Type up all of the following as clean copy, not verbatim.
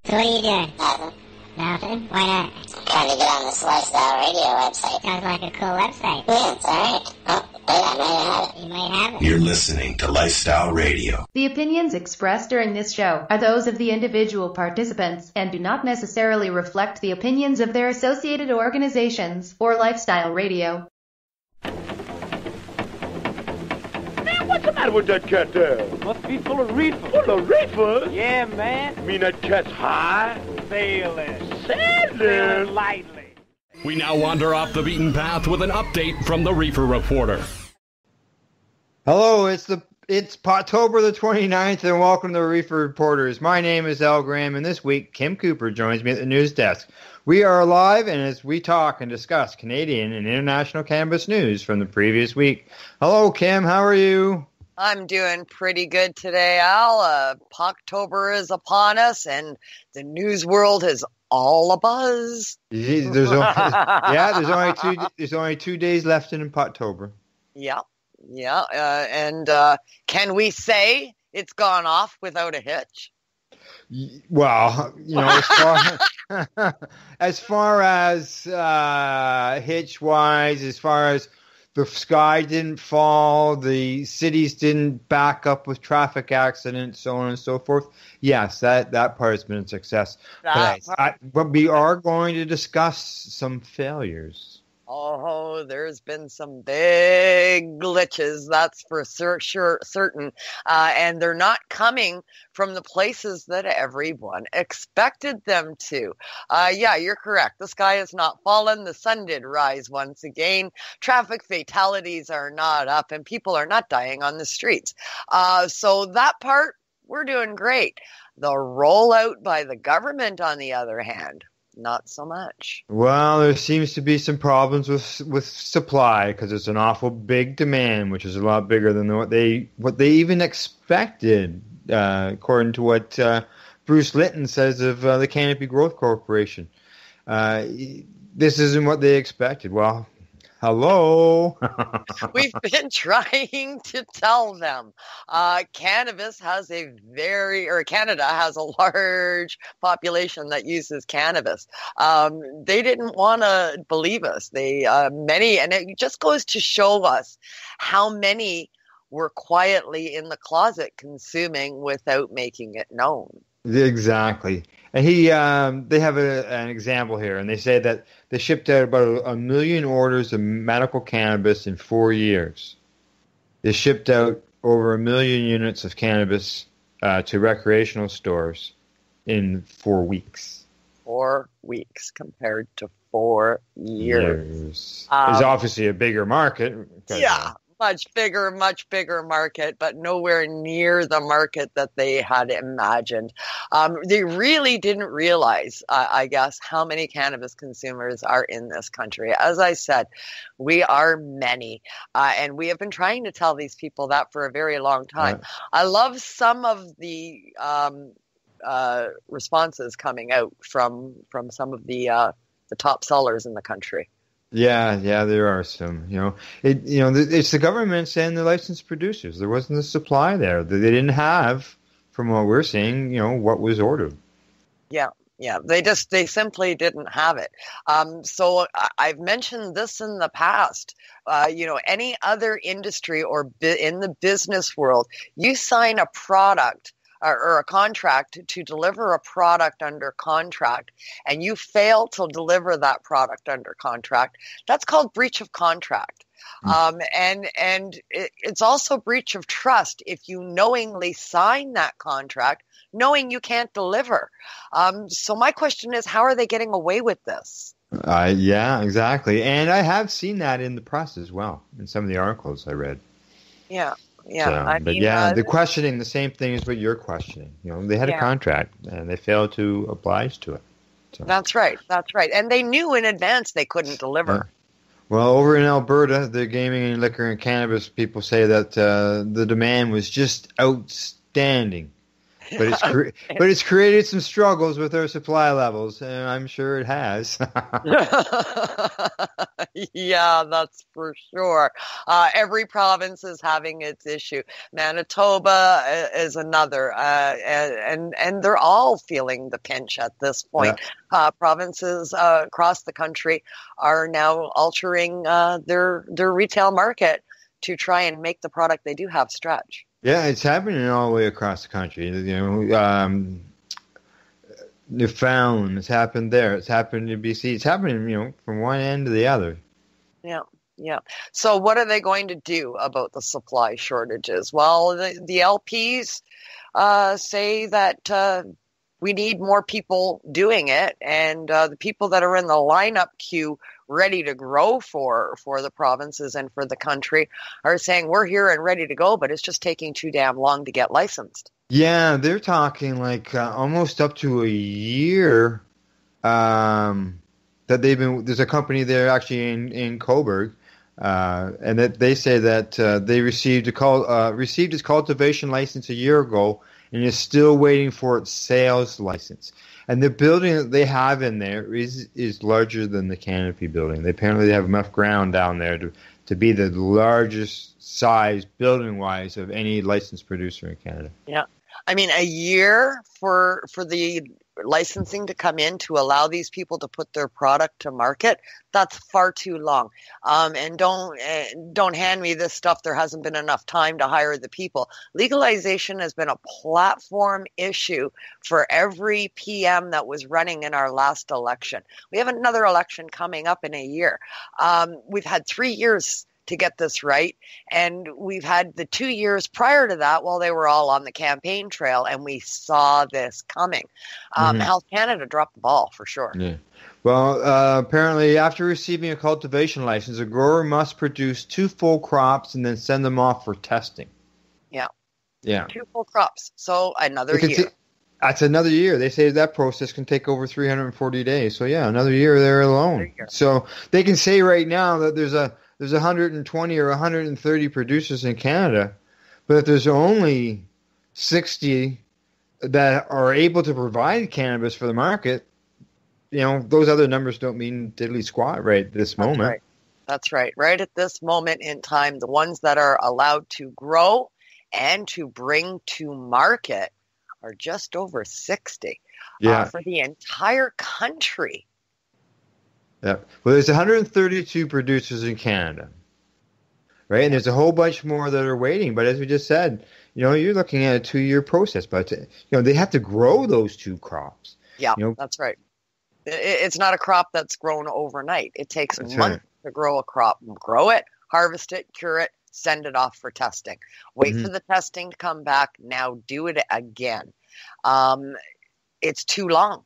So what are you doing? Nothing. Nothing? Why not? Trying to get on this Lifestyle Radio website. Sounds like a cool website. Yeah, it's alright. Oh, wait, I might have it. You might have it. You're listening to Lifestyle Radio. The opinions expressed during this show are those of the individual participants and do not necessarily reflect the opinions of their associated organizations or Lifestyle Radio. What's the matter with that cat there? Must be full of reefer. Full of reefers? Yeah, man. Mean that cat's high? Sailing. Sailing? Lightly. We now wander off the beaten path with an update from the Reefer Reporter. Hello, it's October the 29th, and welcome to the Reefer Reporters. My name is Al Graham, and this week, Kim Cooper joins me at the news desk. We are live, and as we talk and discuss Canadian and international cannabis news from the previous week. Hello, Kim, how are you? I'm doing pretty good today, Al. October is upon us, and the news world is all abuzz. There's only 2 days left in October. Yeah. And can we say it's gone off without a hitch? Well, as far as hitch-wise, as far as the sky didn't fall, the cities didn't back up with traffic accidents, so on and so forth. Yes, that part has been a success. But we are going to discuss some failures. Oh, there's been some big glitches, that's for certain. And they're not coming from the places that everyone expected them to. Yeah, you're correct. The sky has not fallen. The sun did rise once again. Traffic fatalities are not up, and people are not dying on the streets. So that part, we're doing great. The rollout by the government, on the other hand, not so much. Well, there seems to be some problems with supply because it's an awful big demand, which is a lot bigger than what they even expected, according to what Bruce Litton says of the Canopy Growth Corporation. This isn't what they expected. Well, hello. We've been trying to tell them. Canada has a large population that uses cannabis. They didn't want to believe us. And it just goes to show us how many were quietly in the closet consuming without making it known. Exactly. And they have an example here, and they say that they shipped out about 1 million orders of medical cannabis in 4 years. They shipped out over 1 million units of cannabis to recreational stores in 4 weeks. 4 weeks compared to 4 years. There's obviously a bigger market. Yeah. Much bigger market, but nowhere near the market that they had imagined. They really didn't realize, I guess, how many cannabis consumers are in this country. As I said, we are many, and we have been trying to tell these people that for a very long time. Right. I love some of the responses coming out from some of the top sellers in the country. Yeah, there are some. It's the government and the licensed producers. There wasn't a supply there. They didn't have, from what we're seeing, what was ordered. Yeah. They simply didn't have it. So I've mentioned this in the past. Any other industry or in the business world, you sign a product or a contract to deliver a product under contract, and you fail to deliver that product under contract, that's called breach of contract. And it's also breach of trust if you knowingly sign that contract knowing you can't deliver. So my question is, how are they getting away with this? Yeah, exactly. And I have seen that in the press as well, in some of the articles I read. Yeah. They're questioning the same thing as what you're questioning. They had a contract and they failed to oblige to it. So. That's right. And they knew in advance they couldn't deliver. Well, over in Alberta, the gaming and liquor and cannabis people say that the demand was just outstanding. But it's created some struggles with our supply levels, and I'm sure it has. Yeah, that's for sure. Every province is having its issue. Manitoba is another, and they're all feeling the pinch at this point. Yeah. Provinces across the country are now altering their retail market to try and make the product they do have stretch. Yeah, it's happening all the way across the country. Newfoundland, it's happened there. It's happened in BC. It's happening, from one end to the other. Yeah, yeah. So what are they going to do about the supply shortages? Well, the LPs say that we need more people doing it, and the people that are in the lineup queue ready to grow for the provinces and for the country are saying we're here and ready to go, but it's just taking too damn long to get licensed. Yeah, they're talking like almost up to a year that they've been. There's a company there actually in Cobourg, and that they say that they received its cultivation license a year ago and is still waiting for its sales license. And the building that they have in there is larger than the Canopy building. They apparently have enough ground down there to be the largest size building-wise of any licensed producer in Canada. Yeah. I mean, a year for the licensing to come in to allow these people to put their product to market, that's far too long. And don't hand me this stuff. There hasn't been enough time to hire the people. Legalization has been a platform issue for every PM that was running in our last election. We have another election coming up in a year. We've had 3 years to get this right. And we've had the 2 years prior to that while they were all on the campaign trail, and we saw this coming. Health Canada dropped the ball for sure. Yeah. Well, apparently after receiving a cultivation license, a grower must produce 2 full crops and then send them off for testing. Yeah. Yeah. 2 full crops. So another year. That's another year. They say that process can take over 340 days. So yeah, another year there alone. So they can say right now that there's 120 or 130 producers in Canada, but if there's only 60 that are able to provide cannabis for the market, those other numbers don't mean diddly squat right at this moment. Right. That's right. Right at this moment in time, the ones that are allowed to grow and to bring to market are just over 60 for the entire country. Yeah. Well, there's 132 producers in Canada, right? And there's a whole bunch more that are waiting. But as we just said, you're looking at a 2-year process. But they have to grow those 2 crops. Yeah, that's right. It's not a crop that's grown overnight. It takes months to grow a crop. Grow it, harvest it, cure it, send it off for testing. Wait for the testing to come back. Now do it again. It's too long.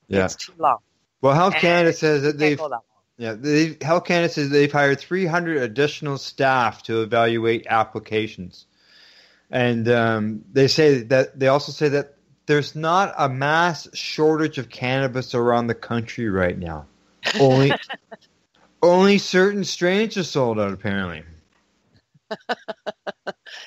Yeah. It's too long. Well, Health Canada says that Health Canada says they've hired 300 additional staff to evaluate applications, and they also say that there's not a mass shortage of cannabis around the country right now. Only certain strains are sold out, apparently.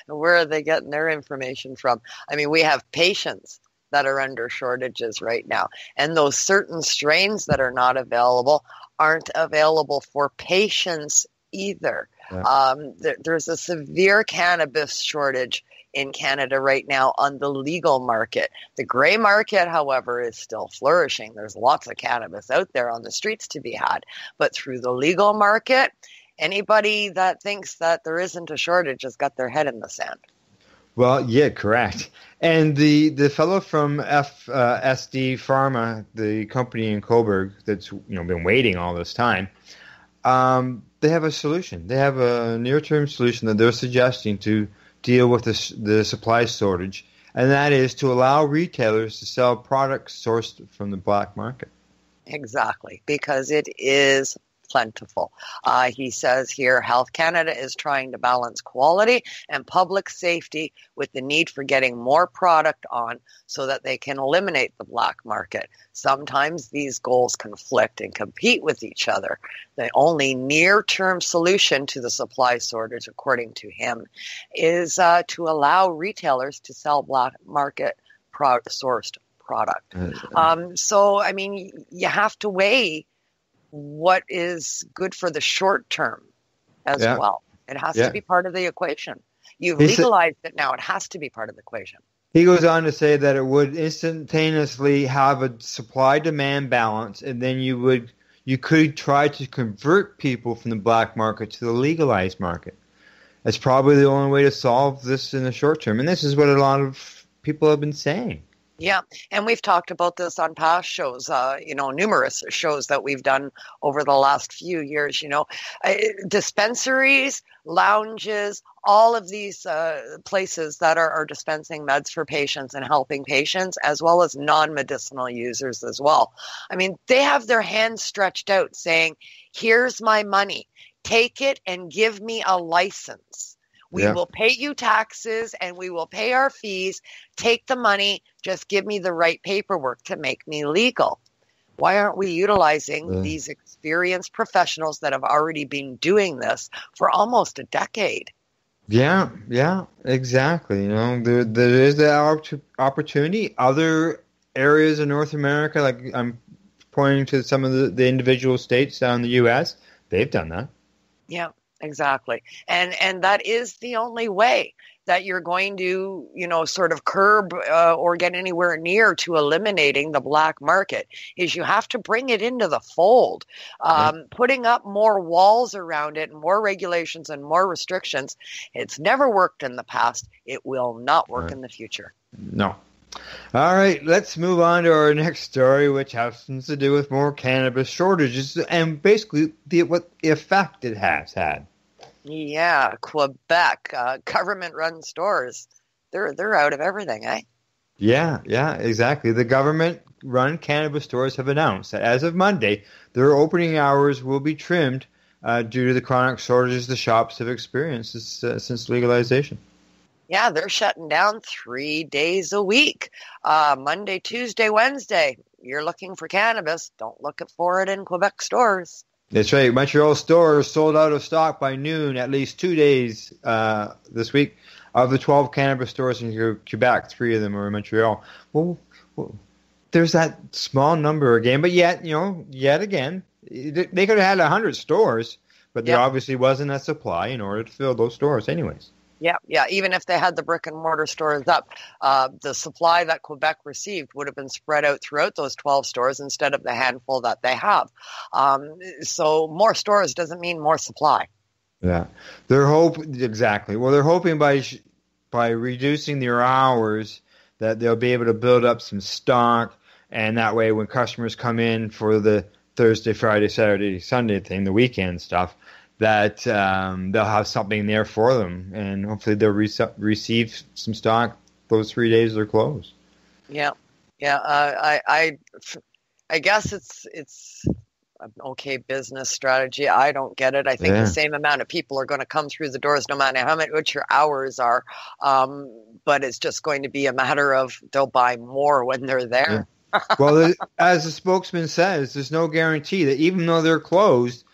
Where are they getting their information from? I mean, we have patients that are under shortages right now. And those certain strains that are not available aren't available for patients either. Yeah. There's a severe cannabis shortage in Canada right now on the legal market. The gray market, however, is still flourishing. There's lots of cannabis out there on the streets to be had. But through the legal market, anybody that thinks that there isn't a shortage has got their head in the sand. Well, yeah, correct. And the fellow from FSD Pharma, the company in Cobourg that's been waiting all this time, they have a solution. They have a near-term solution that they're suggesting to deal with the supply shortage, and that is to allow retailers to sell products sourced from the black market. Exactly, because it is plentiful. He says here, Health Canada is trying to balance quality and public safety with the need for getting more product on so that they can eliminate the black market. Sometimes these goals conflict and compete with each other. The only near-term solution to the supply shortage, according to him, is to allow retailers to sell black market sourced product. So, I mean, you have to weigh what is good for the short term as well. It has to be part of the equation. You've legalized it now. It has to be part of the equation. He goes on to say that it would instantaneously have a supply-demand balance, and then you could try to convert people from the black market to the legalized market. That's probably the only way to solve this in the short term, and this is what a lot of people have been saying. Yeah, and we've talked about this on past shows, numerous shows that we've done over the last few years, dispensaries, lounges, all of these places that are dispensing meds for patients and helping patients, as well as non-medicinal users as well. I mean, they have their hands stretched out saying, here's my money, take it and give me a license. We will pay you taxes and we will pay our fees. Take the money. Just give me the right paperwork to make me legal. Why aren't we utilizing these experienced professionals that have already been doing this for almost a decade? Yeah, exactly. There is that opportunity. Other areas in North America, like I'm pointing to some of the individual states down in the U.S., they've done that. Yeah. Exactly. And that is the only way that you're going to, sort of curb or get anywhere near to eliminating the black market is you have to bring it into the fold. Putting up more walls around it, more regulations and more restrictions. It's never worked in the past. It will not work in the future. No. All right, let's move on to our next story, which has to do with more cannabis shortages and basically what effect it has had. Yeah, Quebec, government-run stores, they're out of everything, eh? Yeah, exactly. The government-run cannabis stores have announced that as of Monday, their opening hours will be trimmed due to the chronic shortages the shops have experienced since legalization. Yeah, they're shutting down 3 days a week. Monday, Tuesday, Wednesday. You're looking for cannabis. Don't look for it in Quebec stores. That's right. Montreal stores sold out of stock by noon at least 2 days this week. Of the 12 cannabis stores in Quebec, 3 of them are in Montreal. Well, there's that small number again. But yet again, they could have had 100 stores, but there obviously wasn't a supply in order to fill those stores anyways. Yeah. Even if they had the brick and mortar stores up, the supply that Quebec received would have been spread out throughout those 12 stores instead of the handful that they have. So more stores doesn't mean more supply. Yeah, exactly. Well, they're hoping by reducing their hours that they'll be able to build up some stock, and that way when customers come in for the Thursday, Friday, Saturday, Sunday thing, the weekend stuff, that they'll have something there for them, and hopefully they'll receive some stock those 3 days they're closed. Yeah. I guess it's an okay business strategy. I don't get it. I think the same amount of people are going to come through the doors no matter what your hours are, but it's just going to be a matter of they'll buy more when they're there. Yeah. Well, as the spokesman says, there's no guarantee that even though they're closed,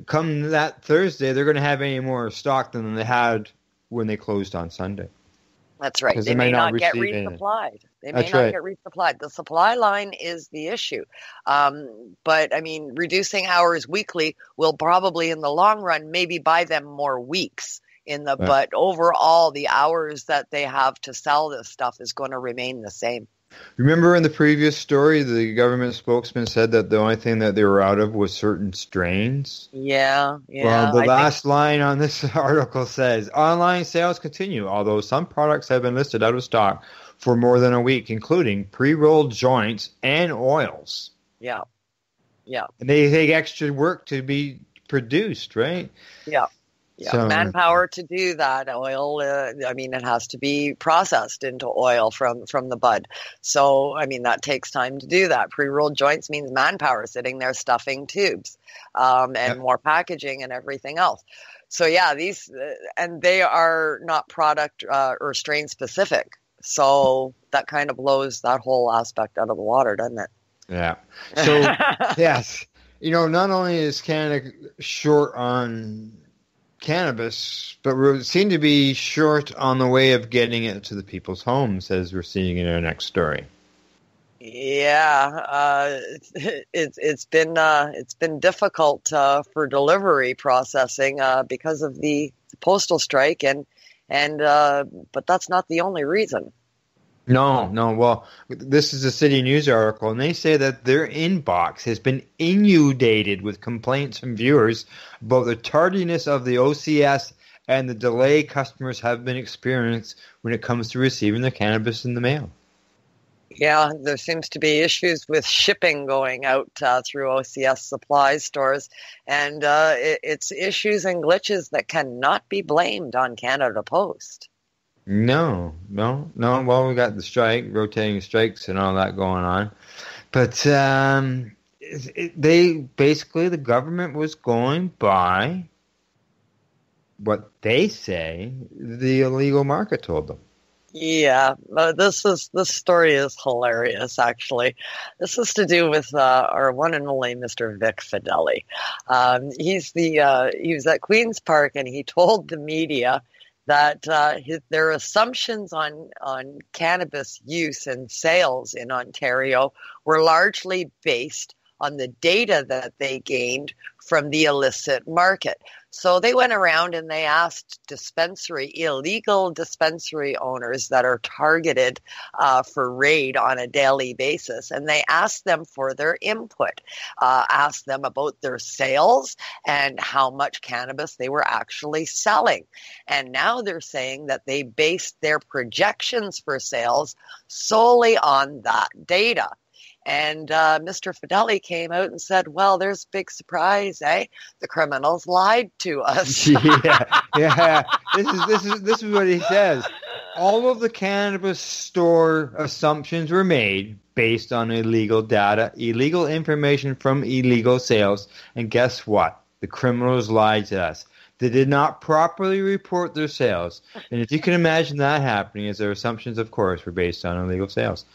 come that Thursday, they're going to have any more stock than they had when they closed on Sunday. That's right. They may not get resupplied. The supply line is the issue. But, I mean, reducing hours weekly will probably, in the long run, maybe buy them more weeks. But overall, the hours that they have to sell this stuff is going to remain the same. Remember in the previous story, the government spokesman said that the only thing that they were out of was certain strains? Yeah. Well, the last line on this article says, online sales continue, although some products have been listed out of stock for more than a week, including pre-rolled joints and oils. Yeah. And they take extra work to be produced, right? Yeah. So, manpower to do that. Oil, it has to be processed into oil from the bud. So, that takes time to do that. Pre-rolled joints means manpower sitting there stuffing tubes and more packaging and everything else. So, these, and they are not product or strain specific. So that kind of blows that whole aspect out of the water, doesn't it? Yeah. So, yes, not only is Canada short on cannabis, but we seem to be short on the way of getting it to the people's homes, as we're seeing in our next story. Yeah, it's been difficult for delivery processing because of the postal strike, and but that's not the only reason. No. Well, this is a City News article, and they say that their inbox has been inundated with complaints from viewers about the tardiness of the OCS and the delay customers have been experienced when it comes to receiving the cannabis in the mail. Yeah, there seems to be issues with shipping going out through OCS supply stores, and it's issues and glitches that cannot be blamed on Canada Post. No. Well, we got the strike, rotating strikes and all that going on. But the government was going by what they say the illegal market told them. Yeah, this story is hilarious, actually. This is to do with our one and only Mr. Vic Fideli. He was at Queen's Park, and he told the media that their assumptions on cannabis use and sales in Ontario were largely based on the data that they gained from the illicit market. So they went around and they asked illegal dispensary owners that are targeted for raid on a daily basis, and they asked them for their input, asked them about their sales and how much cannabis they were actually selling. And now they're saying that they based their projections for sales solely on that data. And Mr. Fideli came out and said, well, there's a big surprise, eh? The criminals lied to us. Yeah. This is what he says. All of the cannabis store assumptions were made based on illegal data, illegal information from illegal sales. And guess what? The criminals lied to us. They did not properly report their sales. And if you can imagine that happening, as their assumptions, of course, were based on illegal sales.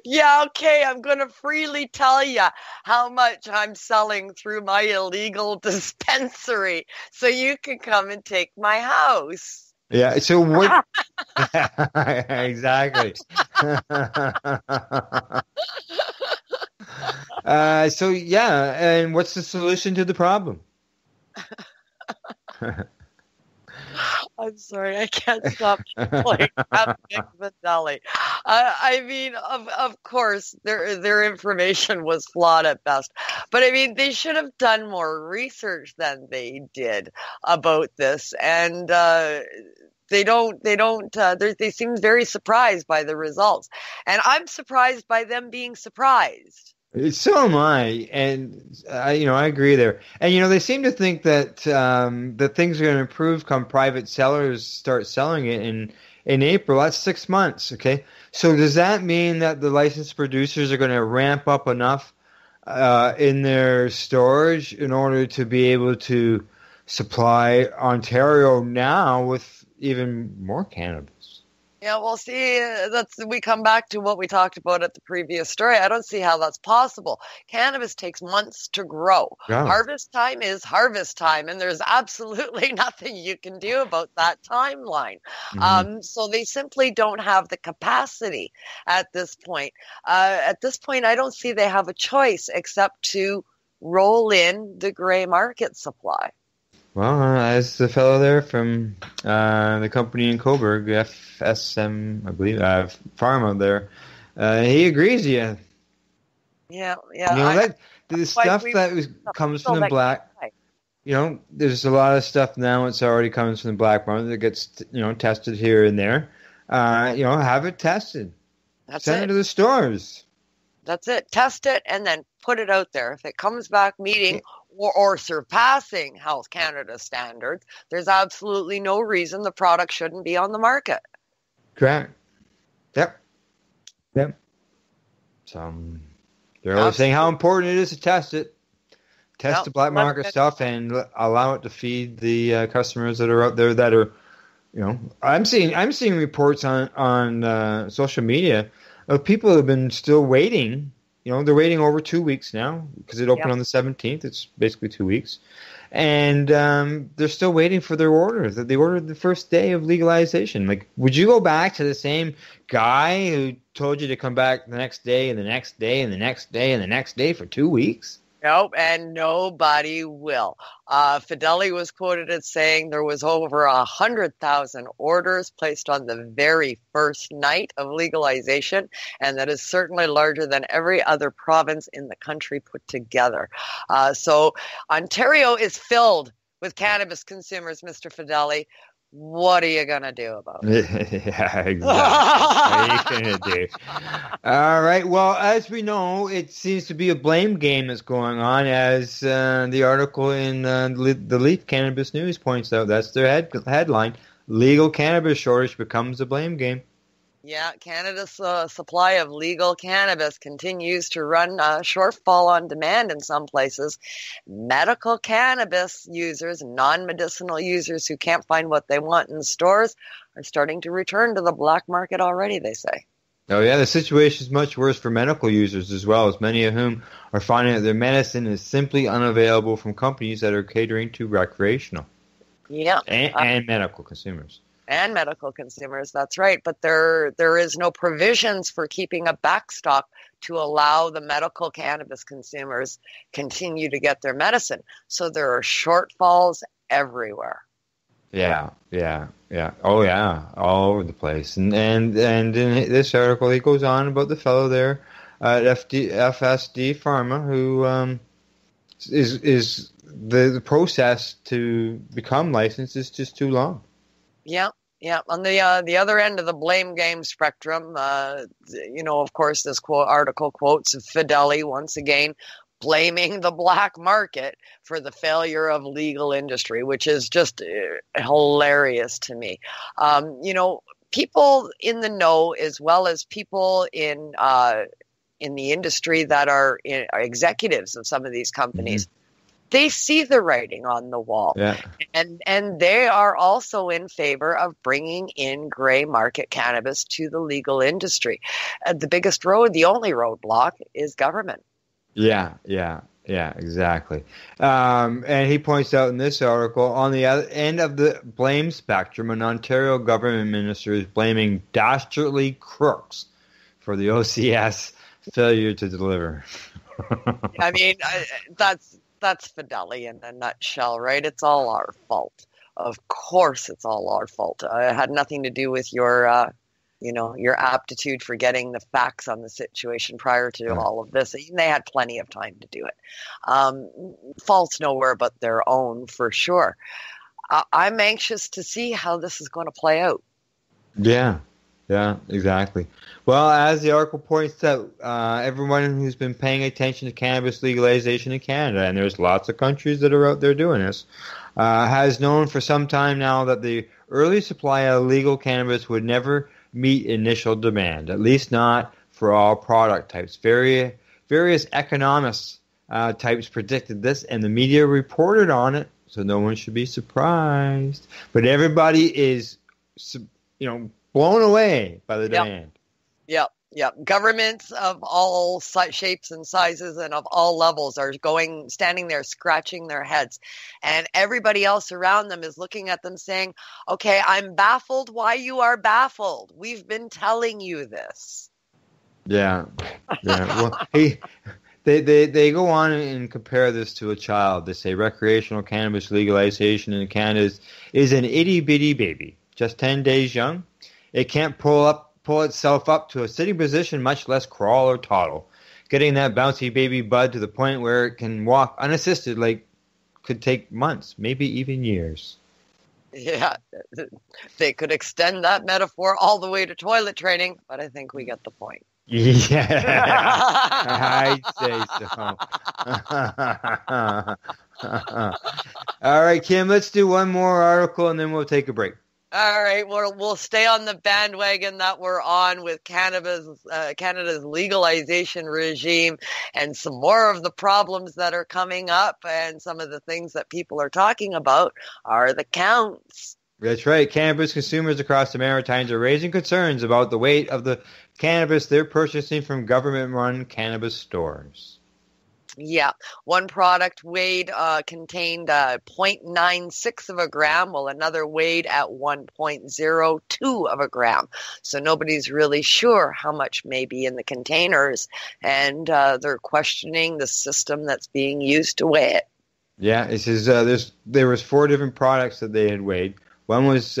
Yeah, okay, I'm going to freely tell you how much I'm selling through my illegal dispensary so you can come and take my house. Yeah, so what? Exactly. And what's the solution to the problem? I'm sorry, I can't stop playing that Vic Fideli. I mean, of course, their information was flawed at best. But I mean, they should have done more research than they did about this. And they seem very surprised by the results. And I'm surprised by them being surprised. So am I, and I agree there. And they seem to think that that things are going to improve come private sellers start selling it in April. That's 6 months, okay? So does that mean that the licensed producers are going to ramp up enough in their storage in order to be able to supply Ontario now with even more cannabis? Yeah, well, see, we come back to what we talked about at the previous story. I don't see how that's possible. Cannabis takes months to grow. Yeah. Harvest time is harvest time, and there's absolutely nothing you can do about that timeline. Mm-hmm. So they simply don't have the capacity at this point. At this point, I don't see they have a choice except to roll in the gray market supply. Well, as the fellow there from the company in Coburg, FSM, I believe, Pharma there, he agrees with you. Yeah. The stuff that comes from the black, there's a lot of stuff now. It's already comes from the black market that gets, tested here and there. Have it tested. Send it to the stores. That's it. Test it and then put it out there. If it comes back meeting or surpassing Health Canada standards, there's absolutely no reason the product shouldn't be on the market. Correct. Yep. So they're always saying how important it is to test it. Test the black market stuff and allow it to feed the customers that are out there that are, I'm seeing reports on social media of people who have been still waiting. They're waiting over 2 weeks now because it opened on the 17th. It's basically 2 weeks. and they're still waiting for their orders. That they ordered the first day of legalization. Like, would you go back to the same guy who told you to come back the next day and the next day and the next day and the next day for 2 weeks? Nope, and nobody will. Fideli was quoted as saying there was over 100,000 orders placed on the very first night of legalization, and that is certainly larger than every other province in the country put together. So Ontario is filled with cannabis consumers, Mr. Fideli. What are you going to do about it? Yeah, exactly. What are you going to do? All right. Well, as we know, it seems to be a blame game that's going on, as the article in the Leaf Cannabis News points out. That's their headline. Legal cannabis shortage becomes a blame game. Yeah, Canada's supply of legal cannabis continues to run shortfall on demand in some places. Medical cannabis users, non-medicinal users who can't find what they want in stores are starting to return to the black market already, they say. Oh, yeah, the situation is much worse for medical users as well, as many of whom are finding that their medicine is simply unavailable from companies that are catering to recreational and medical consumers. And medical consumers, that's right. But there is no provisions for keeping a backstop to allow the medical cannabis consumers continue to get their medicine. So there are shortfalls everywhere. Yeah. Oh, yeah, all over the place. And in this article, he goes on about the fellow there at FSD Pharma who is the process to become licensed is just too long. Yeah. On the other end of the blame game spectrum, of course, this article quotes Fideli once again blaming the black market for the failure of legal industry, which is just hilarious to me. People in the know, as well as people in the industry that are executives of some of these companies. Mm-hmm. They see the writing on the wall, and they are also in favor of bringing in gray market cannabis to the legal industry. The only roadblock is government. Yeah, exactly. And he points out in this article, on the other end of the blame spectrum, an Ontario government minister is blaming dastardly crooks for the OCS failure to deliver. I mean, that's Fideli in a nutshell, right? It's all our fault. Of course it's all our fault. It had nothing to do with your aptitude for getting the facts on the situation prior to all of this. They had plenty of time to do it. Faults nowhere but their own, for sure. I'm anxious to see how this is going to play out. Yeah, exactly. Well, as the article points out, everyone who's been paying attention to cannabis legalization in Canada, and there's lots of countries that are out there doing this, has known for some time now that the early supply of legal cannabis would never meet initial demand, at least not for all product types. Various economists types predicted this, and the media reported on it, so no one should be surprised. But everybody is, blown away by the demand. Yep. Governments of all shapes and sizes and of all levels are standing there scratching their heads. And everybody else around them is looking at them saying, okay, I'm baffled why you are baffled. We've been telling you this. Yeah. Well, they go on and compare this to a child. They say recreational cannabis legalization in Canada is an itty-bitty baby, just 10 days young. It can't pull itself up to a sitting position, much less crawl or toddle. Getting that bouncy baby bud to the point where it can walk unassisted could take months, maybe even years. Yeah, they could extend that metaphor all the way to toilet training, but I think we get the point. Yeah, I'd say so. All right, Kim, let's do one more article and then we'll take a break. All right, we'll stay on the bandwagon that we're on with Canada's legalization regime and some more of the problems that are coming up, and some of the things that people are talking about are the counts. That's right. Cannabis consumers across the Maritimes are raising concerns about the weight of the cannabis they're purchasing from government-run cannabis stores. Yeah, one product contained 0.96 of a gram, while another weighed at 1.02 of a gram. So nobody's really sure how much may be in the containers, and they're questioning the system that's being used to weigh it. Yeah, it says there was 4 different products that they had weighed. One was 2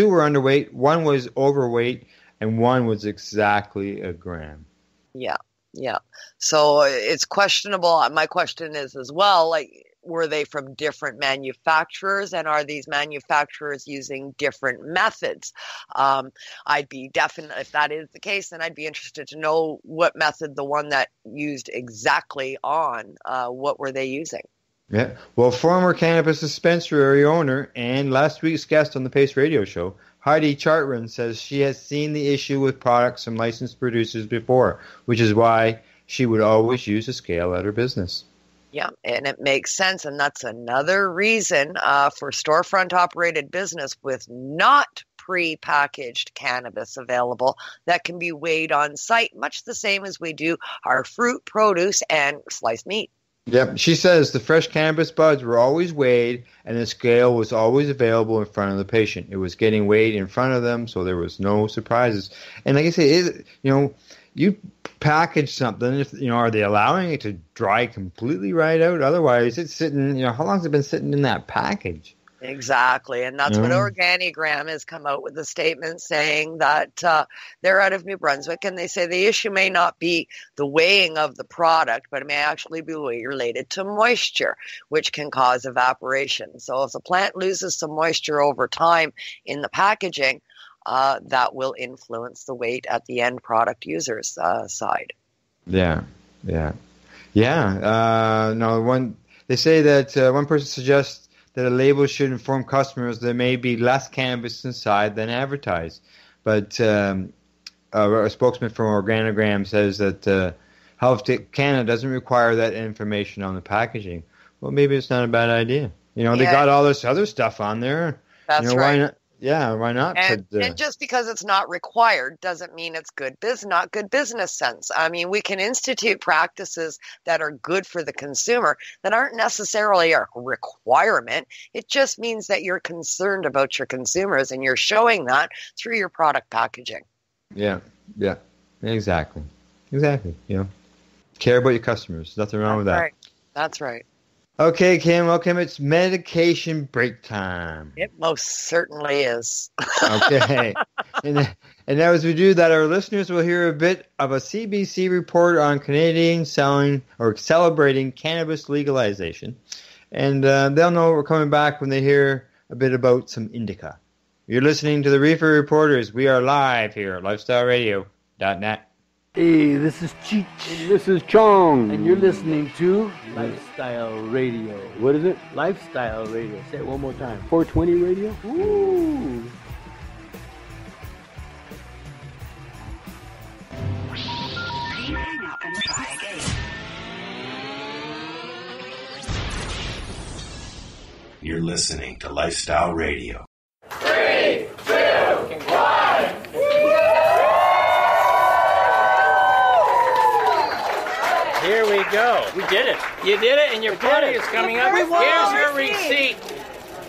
were underweight, 1 was overweight, and 1 was exactly a gram. Yeah. Yeah. So it's questionable. My question is as well, like, were they from different manufacturers, and are these manufacturers using different methods? I'd be definitely, if that is the case, then I'd be interested to know what method the one that used exactly on, what were they using? Yeah. Well, former cannabis dispensary owner and last week's guest on the Pace Radio Show, Heidi Chartran, says she has seen the issue with products from licensed producers before, which is why she would always use a scale at her business. Yeah, and it makes sense, and that's another reason for storefront-operated business with not pre-packaged cannabis available that can be weighed on site, much the same as we do our fruit, produce, and sliced meat. Yep, she says the fresh cannabis buds were always weighed, and the scale was always available in front of the patient. It was getting weighed in front of them, so there was no surprises. And like I say, you package something, are they allowing it to dry completely right out? Otherwise, it's sitting, how long has it been sitting in that package? Exactly, and that's what Organigram has come out with a statement saying that they're out of New Brunswick, and they say the issue may not be the weighing of the product, but it may actually be related to moisture, which can cause evaporation. So if the plant loses some moisture over time in the packaging, that will influence the weight at the end product user's side. Yeah. They say that one person suggests that a label should inform customers there may be less cannabis inside than advertised. But a spokesman from Organigram says that Health Canada doesn't require that information on the packaging. Well, maybe it's not a bad idea. They got all this other stuff on there. That's right. Why not? Yeah, why not? And just because it's not required doesn't mean it's not good business sense. I mean, we can institute practices that are good for the consumer that aren't necessarily a requirement. It just means that you're concerned about your consumers, and you're showing that through your product packaging. Yeah, exactly. Care about your customers. Nothing wrong with that. Right. That's right. Okay, Kim, welcome. It's medication break time. It most certainly is. Okay. And as we do that, our listeners will hear a bit of a CBC report on Canadians celebrating cannabis legalization. And they'll know we're coming back when they hear a bit about some indica. You're listening to the Reefer Reporters. We are live here at lifestyleradio.net. Hey, this is Cheech. And this is Chong. And you're listening to Lifestyle Radio. What is it? Lifestyle Radio. Say it one more time. 420 radio? Ooh. Hang up and try again. You're listening to Lifestyle Radio. 3, 2, 1. Here we go. We did it. You did it, and your party is coming up. Here's your receipt.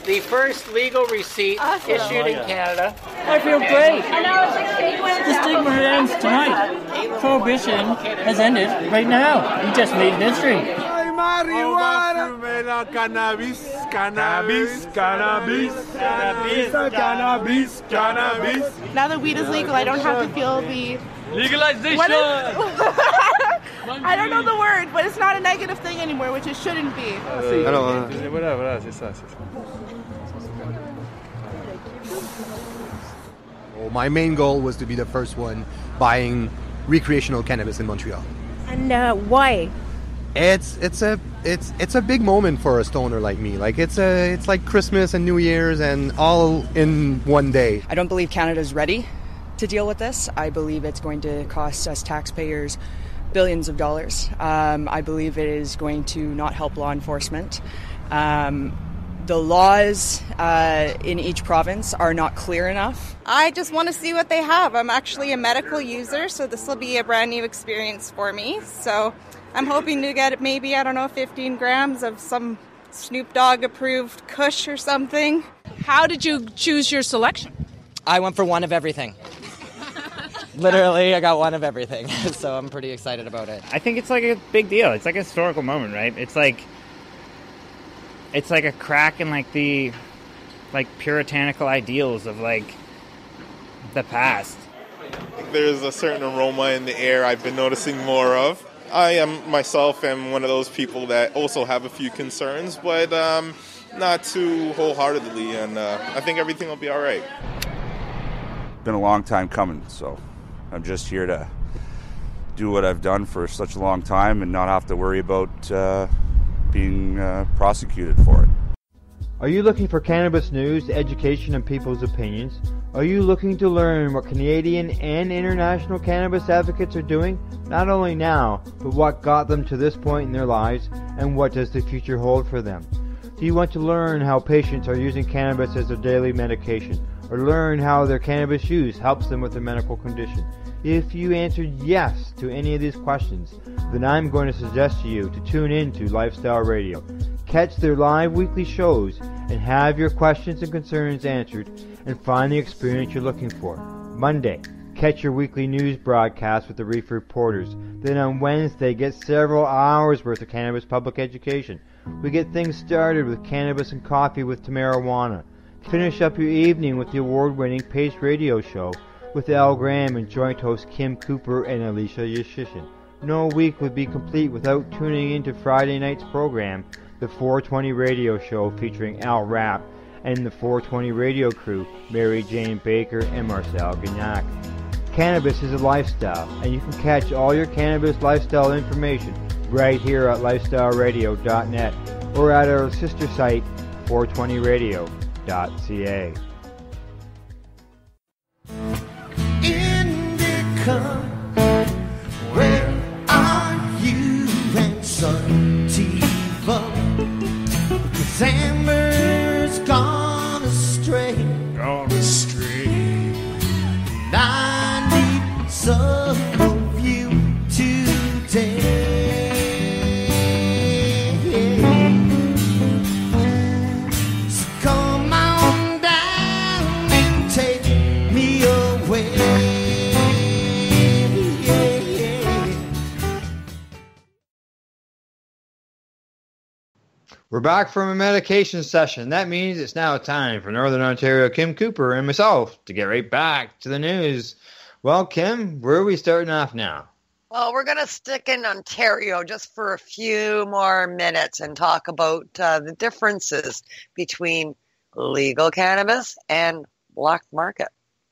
The first legal receipt issued in Canada. I feel great. The stigma ends tonight. Prohibition has ended right now. We just made history. Marijuana. Cannabis. Now that weed is legal, I don't have to feel the... Legalization! I don't know the word, but it's not a negative thing anymore, which it shouldn't be. Voilà, c'est ça. My main goal was to be the first one buying recreational cannabis in Montreal. And why? It's a big moment for a stoner like me. Like it's like Christmas and New Year's and all in one day. I don't believe Canada's ready to deal with this. I believe it's going to cost us taxpayers billions of dollars. I believe it is going to not help law enforcement. the laws in each province are not clear enough. I just want to see what they have. I'm actually a medical user, so this will be a brand new experience for me. So I'm hoping to get maybe, 15 grams of some Snoop Dogg approved kush or something. How did you choose your selection? I went for one of everything. Literally, I got one of everything, so I'm pretty excited about it. I think it's like a big deal. It's like a historical moment, right? It's like a crack in like the puritanical ideals of like the past. There's a certain aroma in the air I've been noticing more of. I myself am one of those people that also have a few concerns, but not too wholeheartedly, and I think everything will be all right. Been a long time coming, so I'm just here to do what I've done for such a long time and not have to worry about being prosecuted for it. Are you looking for cannabis news, education, and people's opinions? Are you looking to learn what Canadian and international cannabis advocates are doing, not only now, but what got them to this point in their lives, and what does the future hold for them? Do you want to learn how patients are using cannabis as their daily medication, or learn how their cannabis use helps them with their medical condition? If you answered yes to any of these questions, then I'm going to suggest to you to tune in to Lifestyle Radio. Catch their live weekly shows and have your questions and concerns answered and find the experience you're looking for. Monday, catch your weekly news broadcast with the Reefer Reporters. Then on Wednesday, get several hours worth of cannabis public education. We get things started with Cannabis and Coffee with Tamarawana. Finish up your evening with the award-winning Pace Radio Show with Al Graham and joint host Kim Cooper and Alicia Yashishin. No week would be complete without tuning into Friday night's program, the 420 Radio Show featuring Al Rapp and the 420 Radio crew, Mary Jane Baker and Marcel Gignac. Cannabis is a lifestyle, and you can catch all your cannabis lifestyle information right here at lifestyleradio.net or at our sister site, 420radio.ca. Indica, where are you? And Sativa, 'cause Amber's gone astray. Gone astray. And I need some of you today. So come on down and take me away. We're back from a medication session. That means it's now time for Northern Ontario Kim Cooper and myself to get right back to the news. Well, Kim, where are we starting off now? Well, we're going to stick in Ontario just for a few more minutes and talk about the differences between legal cannabis and black market.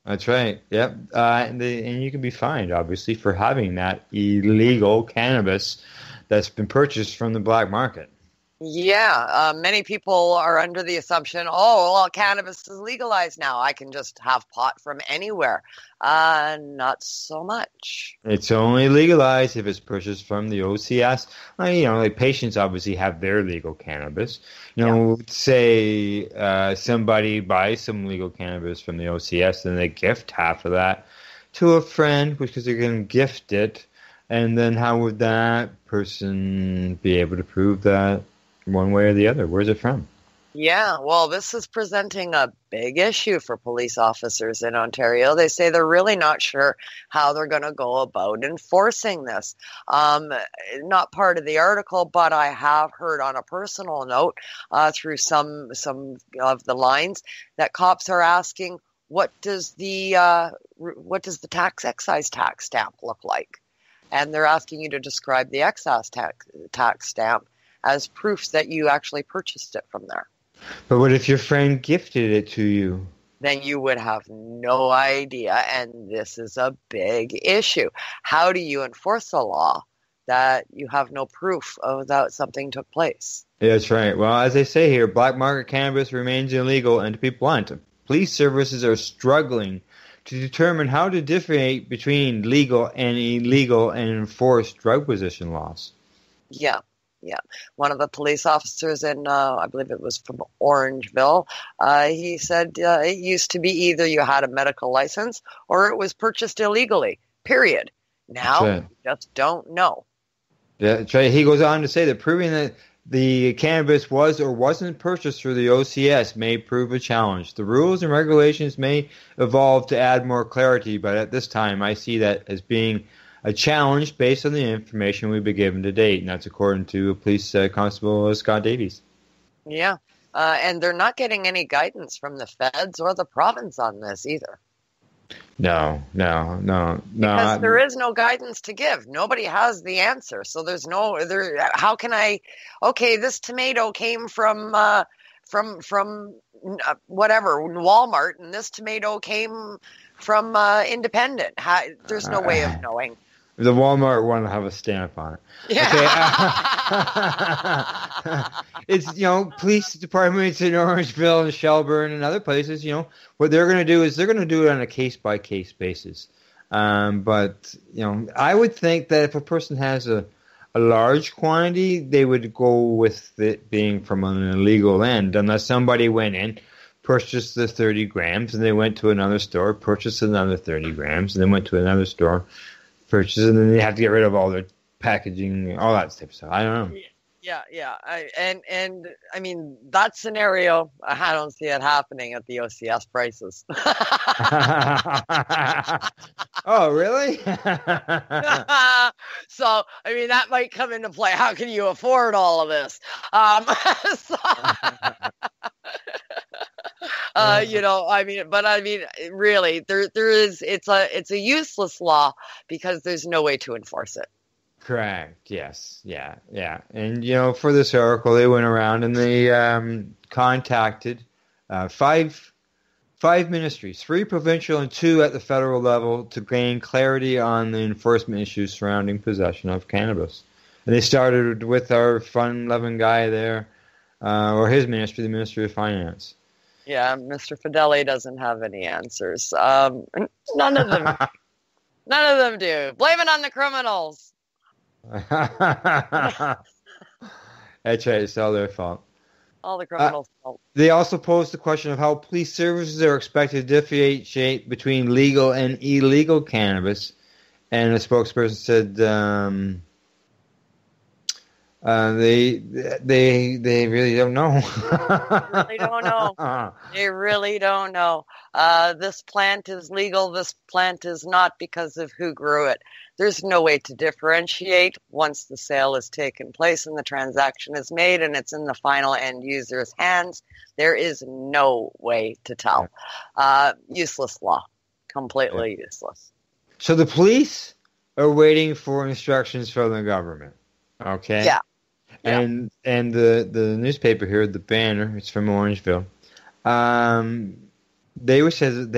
That's right. Yep. And you can be fined, obviously, for having that illegal cannabis that's been purchased from the black market. Yeah, many people are under the assumption, oh, well, cannabis is legalized now. I can just have pot from anywhere. Not so much. It's only legalized if it's purchased from the OCS. Like patients obviously have their legal cannabis. Say somebody buys some legal cannabis from the OCS and they gift half of that to a friend because they're going to gift it. And then how would that person be able to prove that one way or the other? Where's it from? Yeah, well, this is presenting a big issue for police officers in Ontario. They say they're really not sure how they're going to go about enforcing this. Not part of the article, but I have heard on a personal note through some of the lines that cops are asking, what does the excise tax stamp look like? And they're asking you to describe the excise tax stamp as proof that you actually purchased it from there. But what if your friend gifted it to you? Then you would have no idea, and this is a big issue. How do you enforce a law that you have no proof of that something took place? Yeah, that's right. Well, as they say here, black market cannabis remains illegal and to be blunt, police services are struggling to determine how to differentiate between legal and illegal and enforce drug possession laws. Yeah. Yeah. One of the police officers in, I believe it was from Orangeville, he said it used to be either you had a medical license or it was purchased illegally, period. Now, Right. you just don't know. Yeah, that's right. He goes on to say that proving that the cannabis was or wasn't purchased through the OCS may prove a challenge. The rules and regulations may evolve to add more clarity, but at this time I see that as being a challenge based on the information we've been given to date, and that's according to Police Constable Scott Davies. Yeah. And they're not getting any guidance from the feds or the province on this either. No. Because there is no guidance to give. Nobody has the answer. So there's how can I, okay, this tomato came from whatever, Walmart, and this tomato came from Independent. There's no way of knowing. The Walmart one will have a stamp on it. Yeah. Okay. It's, police departments in Orangeville and Shelburne and other places, what they're going to do is they're going to do it on a case-by-case basis. But I would think that if a person has a large quantity, they would go with it being from an illegal end, unless somebody went in, purchased the 30 grams, and they went to another store, purchased another 30 grams, and then went to another store, purchased, and then they have to get rid of all their packaging, all that type of stuff. I don't know. Yeah. And I mean, that scenario, I don't see it happening at the OCS prices. Oh, really? So, I mean, that might come into play. How can you afford all of this? Really, there is. It's a useless law because there's no way to enforce it. Correct. Yes. Yeah. And for this article, they went around and they contacted five ministries, 3 provincial and 2 at the federal level, to gain clarity on the enforcement issues surrounding possession of cannabis. And they started with our fun-loving guy there, or his ministry, the Ministry of Finance. Yeah, Mr. Fideli doesn't have any answers. None of them do. Blame it on the criminals. That's right. It's all their fault. All the criminals' fault. They also posed the question of how police services are expected to differentiate between legal and illegal cannabis, and a spokesperson said they really don't know. They really don't know. This plant is legal. This plant is not because of who grew it. There's no way to differentiate once the sale has taken place and the transaction is made and it's in the final end user's hands. There is no way to tell. Useless law. Completely useless. So the police are waiting for instructions from the government. Okay? Yeah. And the newspaper here, the Banner, it's from Orangeville. They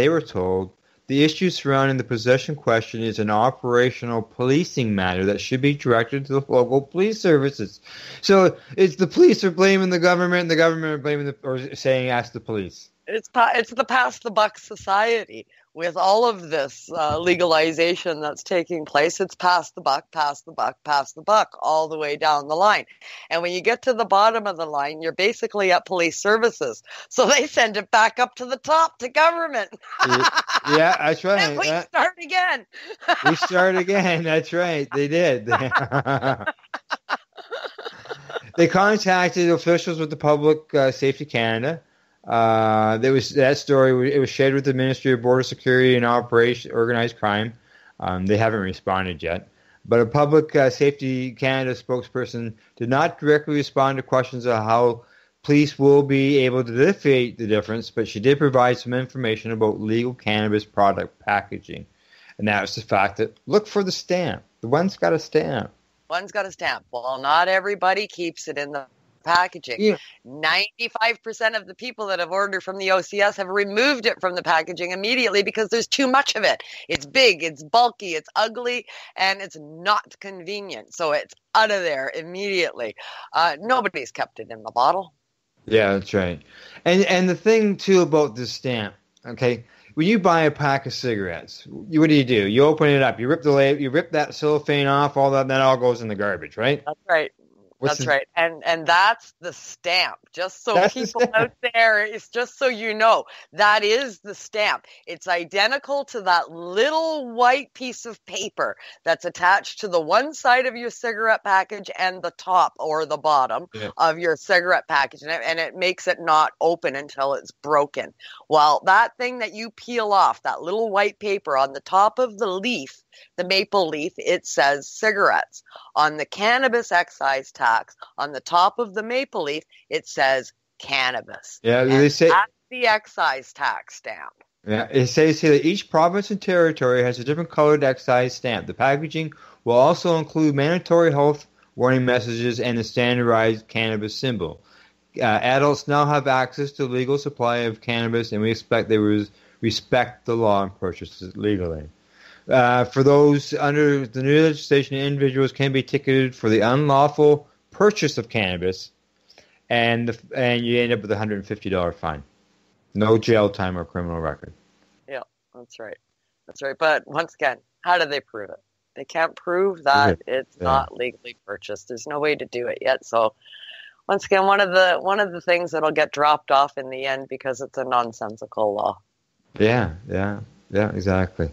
were told the issue surrounding the possession question is an operational policing matter that should be directed to the local police services. So it's the police are blaming the government, and the government are blaming or saying ask the police. It's the pass the buck society. With all of this legalization that's taking place, it's pass the buck all the way down the line. And when you get to the bottom of the line, you're basically at police services. So they send it back up to the top, to government. Yeah, that's right. And we start again. We start again. That's right. They did. They contacted officials with the Public Safety Canada. There was that story. It was shared with the Ministry of Border Security and Organized Crime. They haven't responded yet. But a Public Safety Canada spokesperson did not directly respond to questions of how police will be able to differentiate the difference, but she did provide some information about legal cannabis product packaging. And that was the fact that look for the stamp. The one's got a stamp. One's got a stamp. Well, not everybody keeps it in the packaging. Yeah. 95% of the people that have ordered from the OCS have removed it from the packaging immediately because there's too much of it. It's big, it's bulky, it's ugly, and it's not convenient. So it's out of there immediately. Nobody's kept it in the bottle. Yeah, that's right. And the thing, too, about this stamp, okay, when you buy a pack of cigarettes, what do? You open it up, you rip the label, you rip that cellophane off, all that, and that all goes in the garbage, right? That's right. That's right. And that's the stamp. Just so That's the people stamp. out there, it's just so you know, that is the stamp. It's identical to that little white piece of paper that's attached to the one side of your cigarette package and the top or the bottom of your cigarette package. And it makes it not open until it's broken. Well, that thing that you peel off, that little white paper on the top of the leaf, the maple leaf, it says cigarettes. On the cannabis excise tax, on the top of the maple leaf, it says cannabis. Yeah, And they say. that's the excise tax stamp. Yeah, it says here that each province and territory has a different colored excise stamp. The packaging will also include mandatory health warning messages and the standardized cannabis symbol. Adults now have access to legal supply of cannabis, and we expect they will respect the law and purchase it legally. For those under the new legislation, individuals can be ticketed for the unlawful purchase of cannabis, and you end up with a $150 fine. No jail time or criminal record. Yeah, that's right. That's right. But once again, how do they prove it? They can't prove that it's not legally purchased. There's no way to do it yet. So once again, one of the things that'll get dropped off in the end because it's a nonsensical law. Yeah, exactly.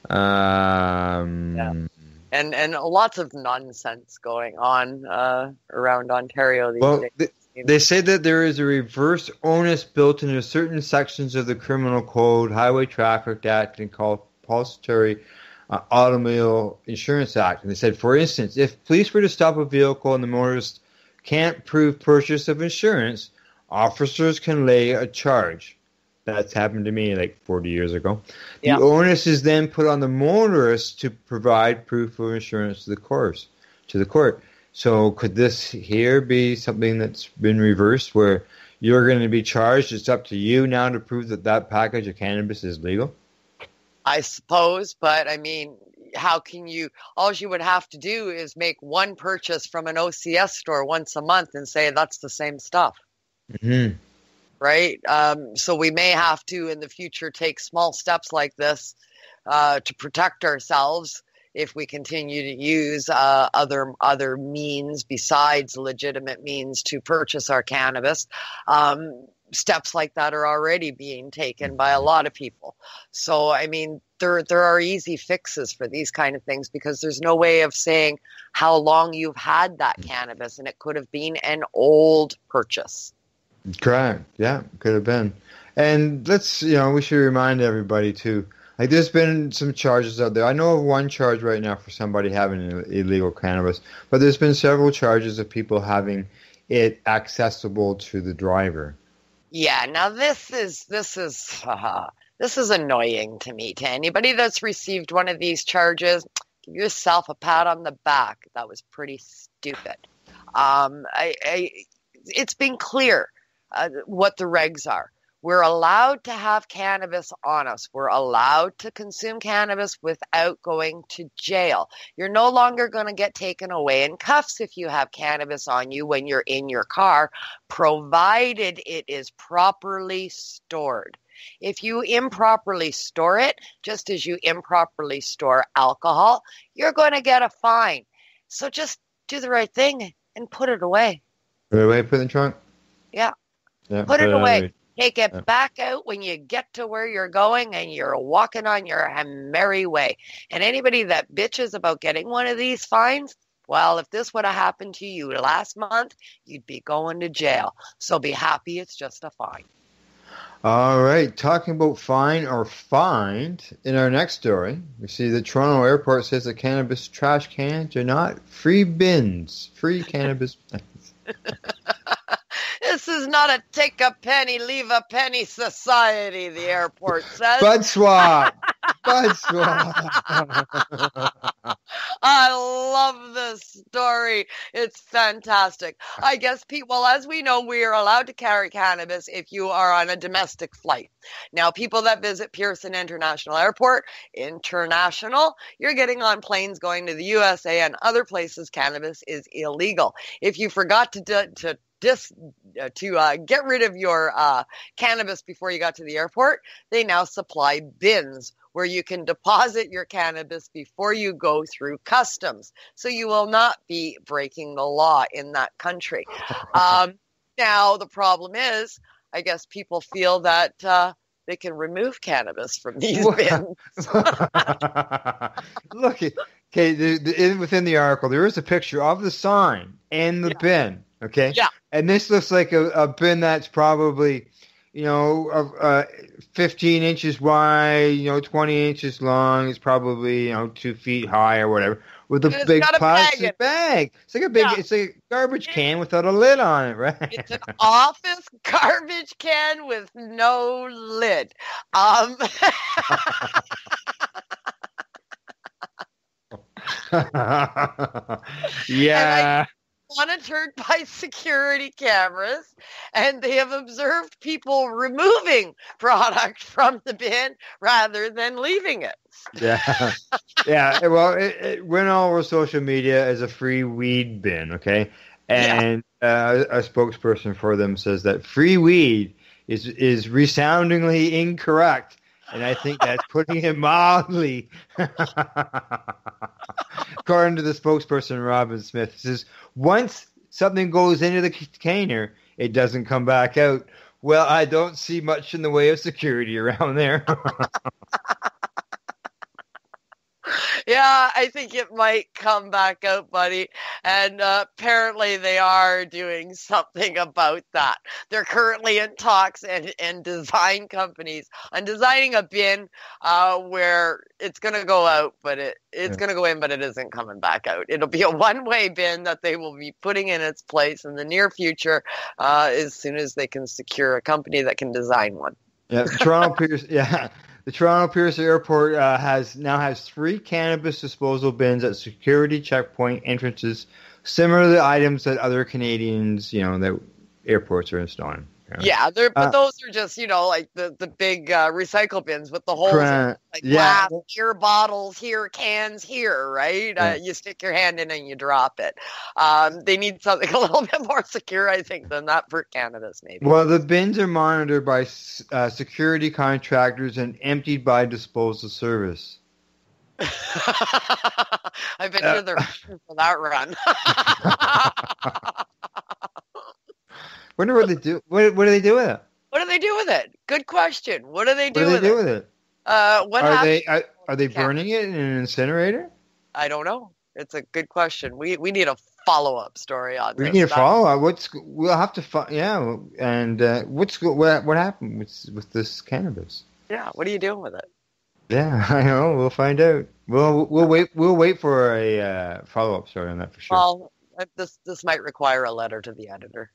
And lots of nonsense going on around Ontario these days. They say that there is a reverse onus built into certain sections of the Criminal Code, Highway Traffic Act, and Compulsory Automobile Insurance Act. And they said, for instance, if police were to stop a vehicle and the motorist can't prove purchase of insurance, officers can lay a charge. That's happened to me like 40 years ago. The onus is then put on the motorist to provide proof of insurance to the court. So could this here be something that's been reversed where you're going to be charged? It's up to you now to prove that package of cannabis is legal? I suppose, but I mean, how can you, all you would have to do is make one purchase from an OCS store once a month and say that's the same stuff. Mm-hmm. Right? So we may have to in the future take small steps like this to protect ourselves if we continue to use other means besides legitimate means to purchase our cannabis. Steps like that are already being taken by a lot of people. So, I mean, there are easy fixes for these kind of things because there's no way of saying how long you've had that cannabis, and it could have been an old purchase. Correct. Yeah, could have been. And we should remind everybody too, like there's been some charges out there. I know of one charge right now for somebody having illegal cannabis, but there's been several charges of people having it accessible to the driver. Yeah, now this is annoying to me. To anybody that's received one of these charges, give yourself a pat on the back. That was pretty stupid. It's been clear what the regs are. We're allowed to have cannabis on us. We're allowed to consume cannabis without going to jail. You're no longer going to get taken away in cuffs if you have cannabis on you when you're in your car, provided it is properly stored. If you improperly store it, just as you improperly store alcohol, you're going to get a fine. So just do the right thing and put it away. Put it away, put it in the trunk? Yeah. Put it away. Take it back out when you get to where you're going and you're walking on your merry way. And anybody that bitches about getting one of these fines, well, if this would have happened to you last month, you'd be going to jail. So be happy it's just a fine. All right. Talking about fine or fined, in our next story, we see the Toronto airport says that cannabis trash cans are not free bins. Free cannabis bins. This is not a take a penny, leave a penny society, the airport says. Bud swap. Bud swap. I love this story. It's fantastic. I guess people, as we know, we are allowed to carry cannabis if you are on a domestic flight. Now, people that visit Pearson International Airport, international, you're getting on planes going to the USA and other places, cannabis is illegal. If you forgot to get rid of your cannabis before you got to the airport, they now supply bins where you can deposit your cannabis before you go through customs. So you will not be breaking the law in that country. Now, the problem is, I guess people feel that they can remove cannabis from these bins. Look, okay, within the article, there is a picture of the sign and the bin, okay? Yeah. And this looks like a bin that's probably, 15 inches wide, 20 inches long. It's probably, 2 feet high or whatever, with a big plastic bag. It's like it's like a garbage can without a lid on it, right? It's an office garbage can with no lid. Yeah. Monitored by security cameras, and they have observed people removing product from the bin rather than leaving it. Yeah. Yeah. Well, it went all over social media as a free weed bin, okay? And a spokesperson for them says that free weed is resoundingly incorrect. And I think that's putting it mildly. According to the spokesperson, Robin Smith, he says, once something goes into the container, it doesn't come back out. Well, I don't see much in the way of security around there. Yeah, I think it might come back out, buddy. And apparently they are doing something about that. They're currently in talks and design companies on designing a bin where it's going to go out, but it's going to go in, but it isn't coming back out. It'll be a one-way bin that they will be putting in its place in the near future as soon as they can secure a company that can design one. Yeah, Toronto Pierce. Yeah. The Toronto Pierce Airport now has 3 cannabis disposal bins at security checkpoint entrances, similar to the items that other Canadians, that airports are installing. Yeah, but those are just, like the big recycle bins with the holes, glass, here bottles, here cans, here, right? You stick your hand in and you drop it. They need something a little bit more secure, I think, than that for cannabis, maybe. Well, the bins are monitored by security contractors and emptied by disposal service. I bet you're the for that run. Wonder what they do. What do they do with it? What do they do with it? Good question. What do they do with it? Are they burning it in an incinerator? I don't know. It's a good question. We need a follow-up story on this. We need a follow-up. We'll have to and what happened with this cannabis? Yeah, what are you doing with it? Yeah, I know. We'll find out. We'll wait for a follow-up story on that for sure. Well, this might require a letter to the editor.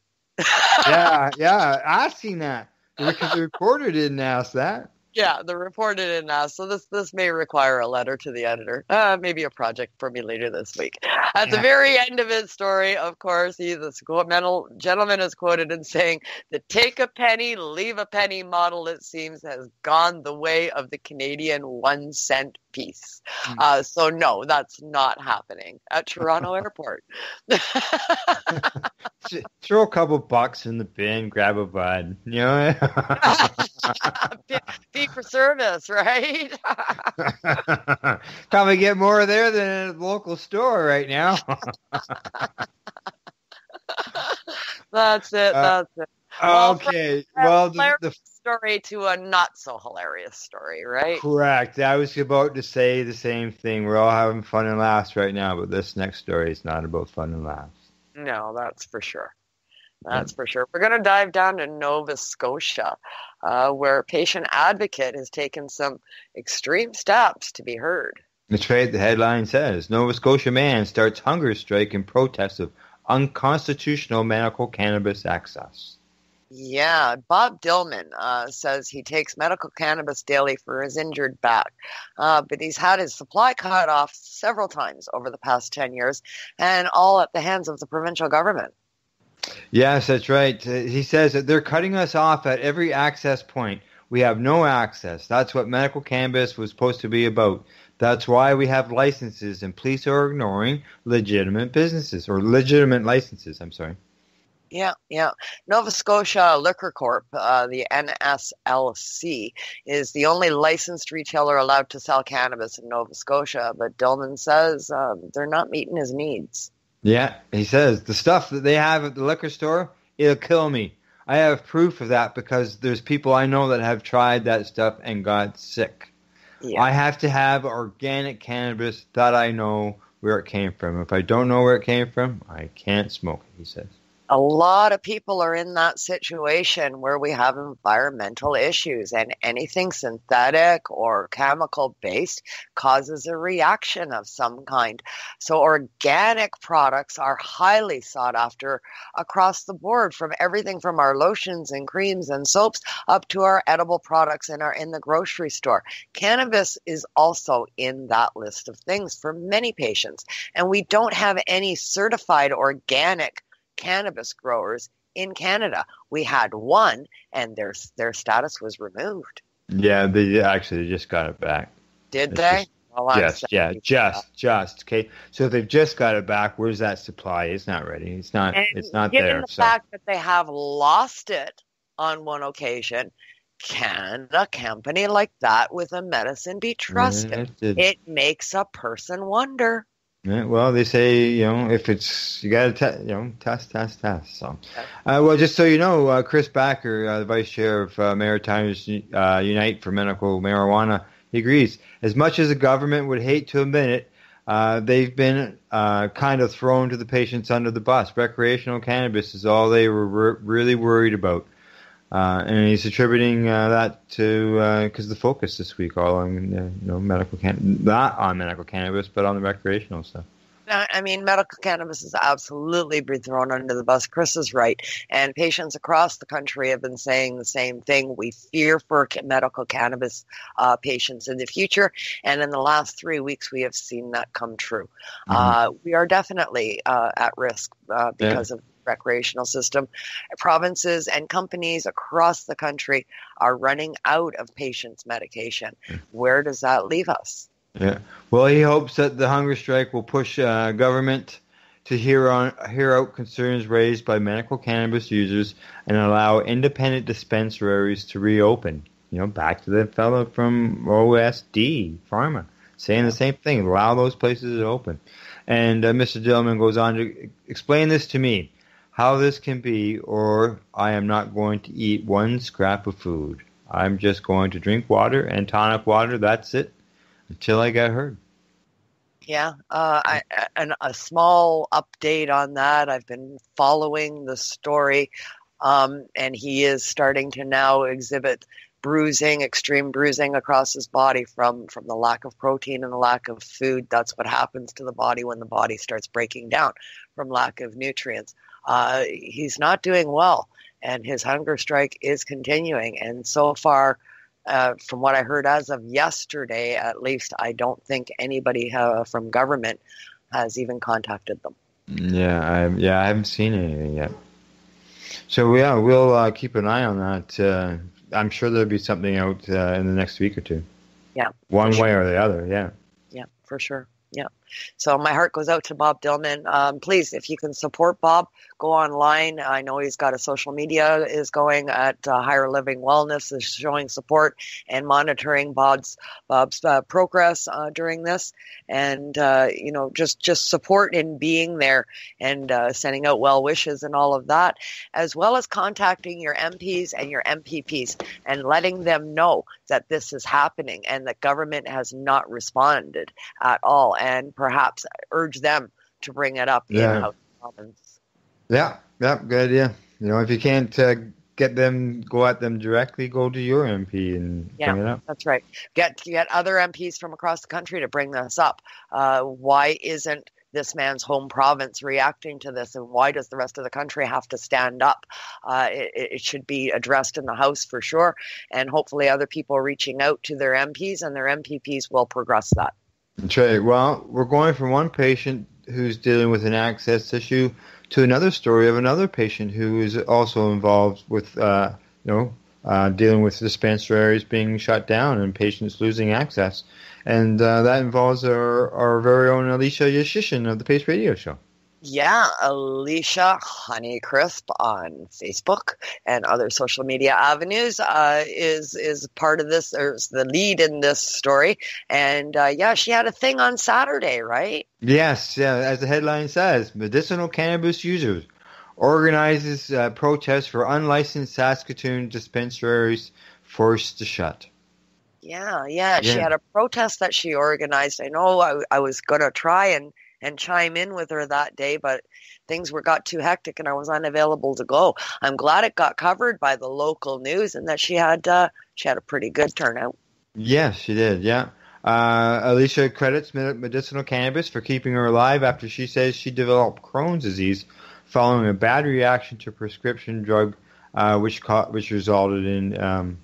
yeah, asking that because the reporter didn't ask that. Yeah, the reporter didn't ask, so this may require a letter to the editor. Maybe a project for me later this week. At the very end of his story, of course, the gentleman is quoted in saying, "The take a penny, leave a penny model, it seems, has gone the way of the Canadian 1 cent piece." So no, that's not happening at Toronto Airport. Throw a couple bucks in the bin, grab a bud, Fee for service, right? Probably get more there than at a local store right now. That's it. Okay. Well, the story to a not so hilarious story, right? Correct. I was about to say the same thing. We're all having fun and laughs right now, but this next story is not about fun and laughs. No, that's for sure. That's for sure. We're going to dive down to Nova Scotia, where a patient advocate has taken some extreme steps to be heard. That's right. The headline says, Nova Scotia man starts hunger strike in protest of unconstitutional medical cannabis access. Yeah, Bob Dillman says he takes medical cannabis daily for his injured back, but he's had his supply cut off several times over the past 10 years, and all at the hands of the provincial government. Yes, that's right. He says that they're cutting us off at every access point. We have no access. That's what medical cannabis was supposed to be about. That's why we have licenses, and police are ignoring legitimate businesses, or legitimate licenses, I'm sorry. Yeah, yeah. Nova Scotia Liquor Corp, the NSLC, is the only licensed retailer allowed to sell cannabis in Nova Scotia. But Dillman says they're not meeting his needs. Yeah, he says the stuff that they have at the liquor store, it'll kill me. I have proof of that because there's people I know that have tried that stuff and got sick. Yeah. I have to have organic cannabis that I know where it came from. If I don't know where it came from, I can't smoke it, he says. A lot of people are in that situation where we have environmental issues, and anything synthetic or chemical based causes a reaction of some kind. So organic products are highly sought after across the board, from everything from our lotions and creams and soaps up to our edible products in the grocery store. Cannabis is also in that list of things for many patients, and we don't have any certified organic cannabis growers in Canada. We had one, and their status was removed. Yeah, they just got it back. Did they? Just okay. So if they've just got it back, where's that supply? It's not ready. It's not there. Given the fact that they have lost it on one occasion, can a company like that with a medicine be trusted? It makes a person wonder. Yeah, well, they say, if it's, you got to test. So, well, just so you know, Chris Backer, the vice chair of Maritimes Unite for Medical Marijuana, he agrees. As much as the government would hate to admit it, they've been kind of thrown to the patients under the bus. Recreational cannabis is all they were really worried about. And he's attributing that to because the focus this week all on medical not on medical cannabis, but on the recreational stuff. I mean, medical cannabis has absolutely been thrown under the bus. Chris is right, and patients across the country have been saying the same thing. We fear for medical cannabis patients in the future, and in the last 3 weeks, we have seen that come true. We are definitely at risk because of recreational system. Provinces and companies across the country are running out of patients' medication. Where does that leave us? Yeah. Well, he hopes that the hunger strike will push government to hear out concerns raised by medical cannabis users and allow independent dispensaries to reopen. Back to the fellow from OSD Pharma saying the same thing. Allow those places to open. And Mr. Dillman goes on to explain this to me. How this can be, or I am not going to eat one scrap of food. I'm just going to drink water and tonic water. That's it until I get hurt. Yeah, and a small update on that. I've been following the story, and he is starting to now exhibit extreme bruising across his body from the lack of protein and the lack of food. That's what happens to the body when the body starts breaking down from lack of nutrients. He's not doing well, and his hunger strike is continuing. And so far, from what I heard as of yesterday, at least, I don't think anybody from government has even contacted them. Yeah, I haven't seen anything yet. So yeah, we'll keep an eye on that. I'm sure there'll be something out in the next week or two. Yeah, one way or the other. Yeah. Yeah, for sure. Yeah. So my heart goes out to Bob Dillman. Please, if you can support Bob, go online. I know he's got a social media is going at Higher Living Wellness is showing support and monitoring Bob's progress during this, and just support in being there and sending out well wishes and all of that, as well as contacting your MPs and your MPPs and letting them know that this is happening and that government has not responded at all, and perhaps urge them to bring it up in House Commons. Yeah, good idea. If you can't go at them directly, go to your MP and bring it up. That's right. Get other MPs from across the country to bring this up. Why isn't this man's home province reacting to this, and why does the rest of the country have to stand up? It should be addressed in the House for sure, and hopefully other people reaching out to their MPs and their MPPs will progress that. That's right. Well, we're going from one patient who's dealing with an access issue to another story of another patient who is also involved with, dealing with dispensaries being shut down and patients losing access. And that involves our very own Alicia Yashishin of the Pace Radio Show. Yeah, Alicia Honeycrisp on Facebook and other social media avenues is part of this, or is the lead in this story. And yeah, she had a thing on Saturday, right? Yes, yeah, as the headline says, medicinal cannabis users organizes protest for unlicensed Saskatoon dispensaries forced to shut. Yeah. She had a protest that she organized. I know I was going to try and chime in with her that day, but things got too hectic and I was unavailable to go. I'm glad it got covered by the local news and that she had a pretty good turnout. Yes, she did, yeah. Alicia credits medicinal cannabis for keeping her alive after she says she developed Crohn's disease following a bad reaction to a prescription drug, which resulted in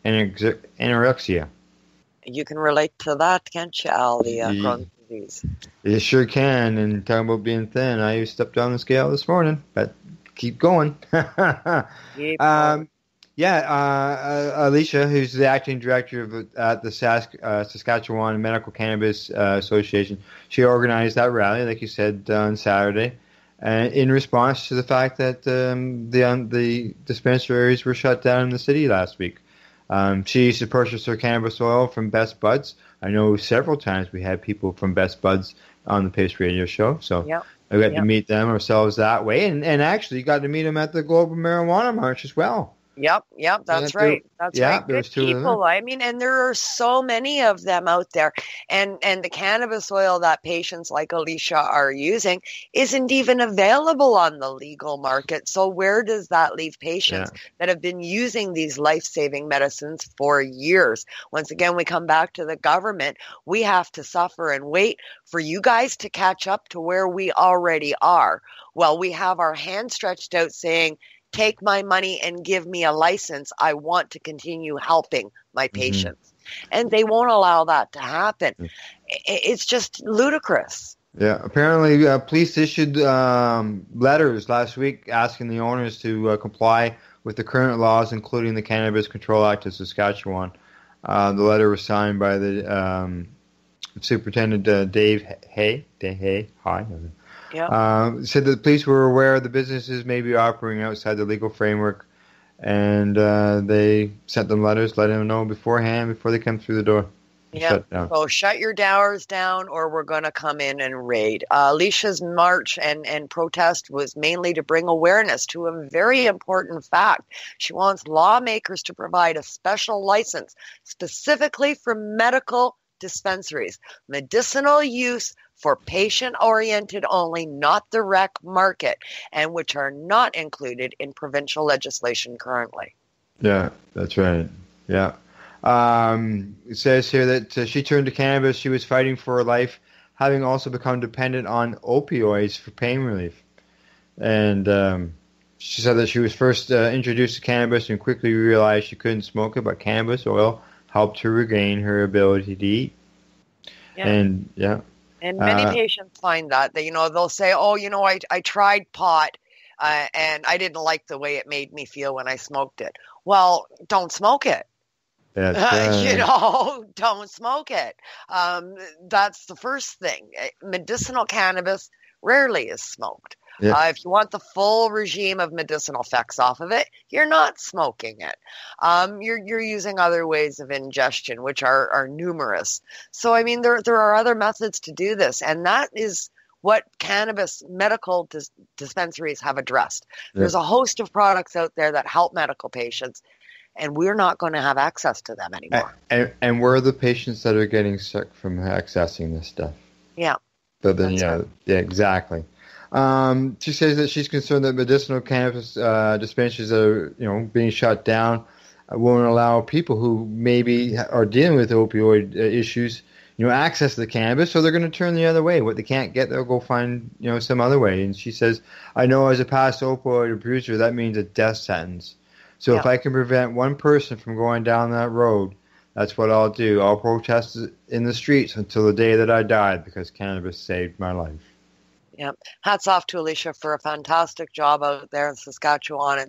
anorexia. You can relate to that, can't you, Al, the Crohn's disease? You sure can, and talking about being thin, I stepped on the scale this morning, but keep going. Alicia, who's the acting director at the Saskatchewan Medical Cannabis Association, she organized that rally, like you said, on Saturday, in response to the fact that the dispensaries were shut down in the city last week. She used to purchase her cannabis oil from Best Buds. I know several times we had people from Best Buds on the Pace Radio show, so I got to meet them ourselves that way, and actually got to meet them at the Global Marijuana March as well. Yep, that's right. That's right. Good people. I mean, and there are so many of them out there. And the cannabis oil that patients like Alicia are using isn't even available on the legal market. So where does that leave patients that have been using these life-saving medicines for years? Once again, we come back to the government. We have to suffer and wait for you guys to catch up to where we already are. Well, we have our hand stretched out saying, take my money and give me a license. I want to continue helping my patients. And they won't allow that to happen. It's just ludicrous. Yeah, apparently police issued letters last week asking the owners to comply with the current laws, including the Cannabis Control Act of Saskatchewan. The letter was signed by the Superintendent Dave Hay. Hi. Said that the police were aware the businesses may be operating outside the legal framework, and they sent them letters letting them know beforehand before they come through the door. So shut your doors down or we're going to come in and raid. Alicia's march and protest was mainly to bring awareness to a very important fact. She wants lawmakers to provide a special license specifically for medical dispensaries, medicinal use for patient-oriented only, not the rec market, and which are not included in provincial legislation currently. Yeah, that's right. Yeah. It says here that she turned to cannabis. She was fighting for her life, having also become dependent on opioids for pain relief. And she said that she was first introduced to cannabis and quickly realized she couldn't smoke it, but cannabis oil helped her regain her ability to eat. And many patients find that they'll say, I tried pot and I didn't like the way it made me feel when I smoked it. Well, don't smoke it. Don't smoke it. That's the first thing. Medicinal cannabis rarely is smoked. If you want the full regime of medicinal effects off of it, you're not smoking it. You're using other ways of ingestion, which are numerous. So, I mean, there are other methods to do this, and that is what cannabis medical dispensaries have addressed. There's a host of products out there that help medical patients, and we're not going to have access to them anymore. And we're the patients that are getting sick from accessing this stuff. Yeah. So then, exactly. She says that she's concerned that medicinal cannabis dispensaries that are, being shut down won't allow people who maybe are dealing with opioid issues, access to the cannabis, so they're going to turn the other way. What they can't get, they'll go find, some other way. And she says, I know as a past opioid abuser, that means a death sentence. So if I can prevent one person from going down that road, that's what I'll do. I'll protest in the streets until the day that I died because cannabis saved my life. Yeah, hats off to Alicia for a fantastic job out there in Saskatchewan.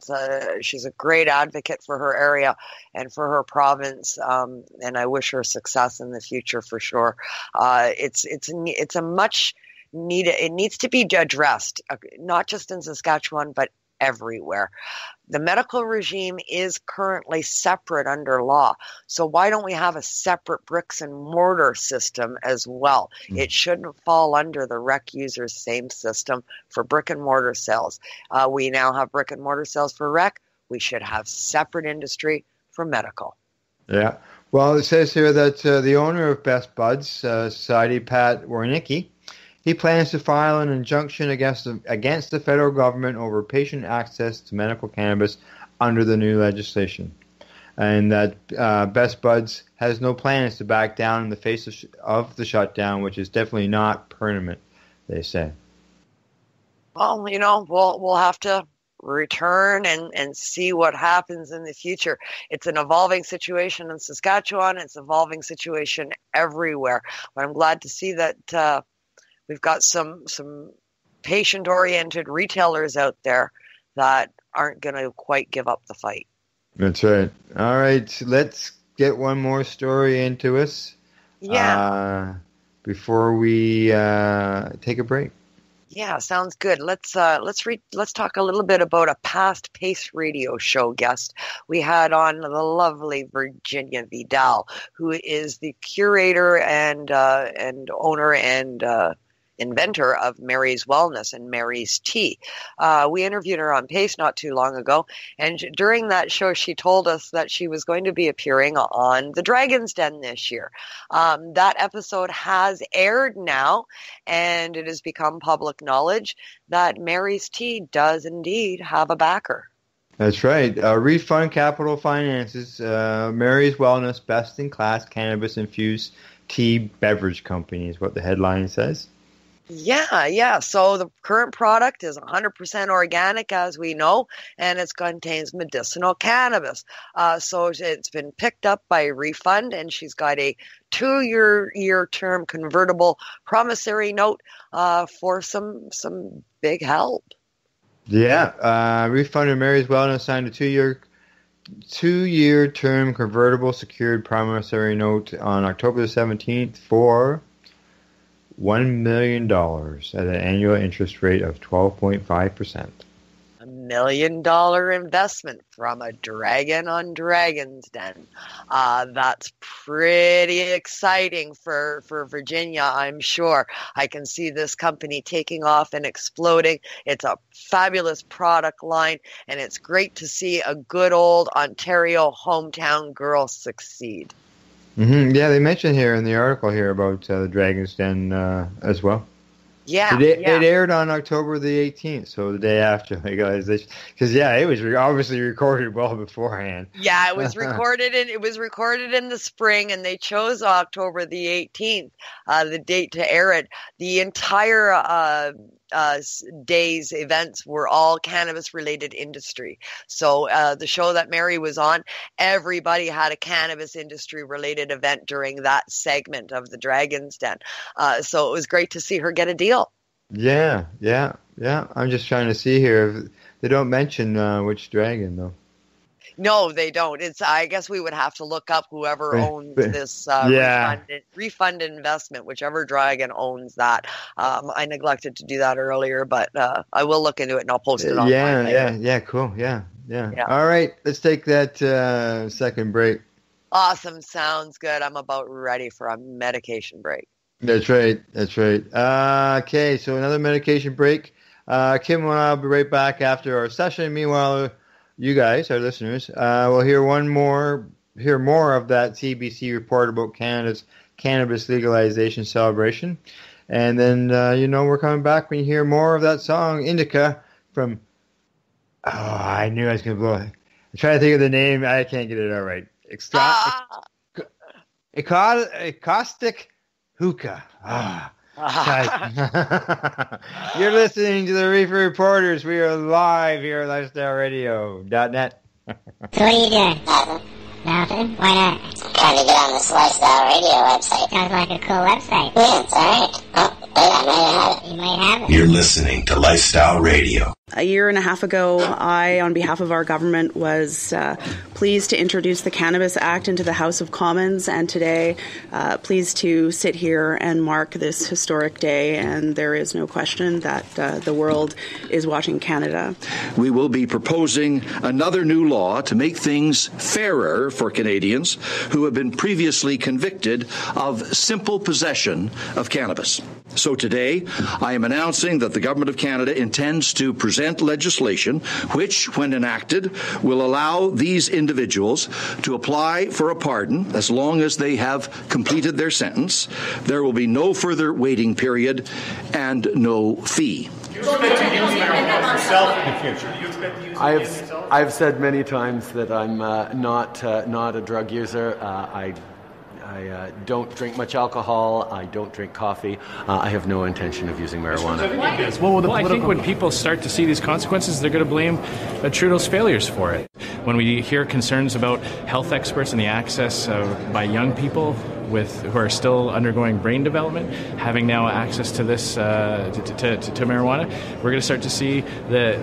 She's a great advocate for her area and for her province, and I wish her success in the future for sure. It's a much It needs to be addressed, not just in Saskatchewan, but everywhere. The medical regime is currently separate under law. So why don't we have a separate bricks and mortar system as well? It shouldn't fall under the rec users' same system for brick and mortar sales. We now have brick and mortar sales for rec. We should have separate industry for medical. Yeah. Well, it says here that the owner of Best Buds, Society Pat Warnicki, he plans to file an injunction against the federal government over patient access to medical cannabis under the new legislation. And that Best Buds has no plans to back down in the face of the shutdown, which is definitely not permanent, they say. Well, we'll have to return and see what happens in the future. It's an evolving situation in Saskatchewan. It's an evolving situation everywhere. But I'm glad to see that we've got some patient-oriented retailers out there that aren't going to quite give up the fight. That's right. All right, let's get one more story into us. Yeah. Before we take a break. Yeah, sounds good. Let's talk a little bit about a past Pace Radio show guest we had on, the lovely Virginia Vidal, who is the curator and owner and inventor of Mary's Wellness and Mary's Tea. We interviewed her on Pace not too long ago, and during that show she told us that she was going to be appearing on the Dragon's Den this year. That episode has aired now, and it has become public knowledge that Mary's Tea does indeed have a backer. That's right. Refund Capital Finances, Mary's Wellness, best-in-class cannabis-infused tea beverage company is what the headline says. Yeah. So the current product is 100% organic, as we know, and it contains medicinal cannabis. So it's been picked up by Refund, and she's got a 2-year term convertible promissory note for some big help. Yeah. Refund and Mary's Wellness signed a 2-year term convertible secured promissory note on October the 17th for $1 million at an annual interest rate of 12.5%. $1 million investment from a dragon on Dragon's Den. That's pretty exciting for Virginia, I'm sure. I can see this company taking off and exploding. It's a fabulous product line, and it's great to see a good old Ontario hometown girl succeed. Mm-hmm. Yeah, they mentioned here in the article here about the Dragon's Den as well. Yeah, it aired on October the 18th, so the day after legalization. Because it was obviously recorded well beforehand. Yeah, it was recorded in the spring, and they chose October the 18th, the date to air it. The entire day's events were all cannabis-related industry. So the show that Mary was on, everybody had a cannabis industry-related event during that segment of the Dragon's Den. So it was great to see her get a deal. Yeah. I'm just trying to see here. They don't mention which dragon, though. No, they don't. I guess we would have to look up whoever owns this refund investment, whichever dragon owns that. I neglected to do that earlier, but I will look into it and I'll post it online later. Yeah, cool. Yeah. All right, let's take that second break. Awesome, sounds good. I'm about ready for a medication break. That's right. Okay, so another medication break. Kim and I will be right back after our session. Meanwhile, you guys, our listeners, will hear more of that CBC report about Canada's cannabis legalization celebration. And then, we're coming back when you hear more of that song, Indica, from... Oh, I knew I was going to blow it. I'm trying to think of the name. I can't get it all right. Acoustic Hookah. You're listening to the Reefer Reporters. We are live here at LifestyleRadio.net. So what are you doing? Nothing? Why not? I'm trying to get on this Lifestyle Radio website. Sounds like a cool website. Yeah, it's alright. Oh, wait, I might have it. You might have it. You're listening to Lifestyle Radio. A year and a half ago, I, on behalf of our government, was pleased to introduce the Cannabis Act into the House of Commons, and today pleased to sit here and mark this historic day, and there is no question that the world is watching Canada. We will be proposing another new law to make things fairer for Canadians who have been previously convicted of simple possession of cannabis. So today, I am announcing that the Government of Canada intends to present legislation which, when enacted, will allow these individuals to apply for a pardon as long as they have completed their sentence. There will be no further waiting period and no fee. Do you expect to use marijuana yourself in the future? Do you expect to use it yourself? I've said many times that I'm not a drug user. I don't drink much alcohol. I don't drink coffee. I have no intention of using marijuana. Well, I think when people start to see these consequences, they're going to blame Trudeau's failures for it. When we hear concerns about health experts and the access by young people who are still undergoing brain development, having now access to this to marijuana, we're going to start to see the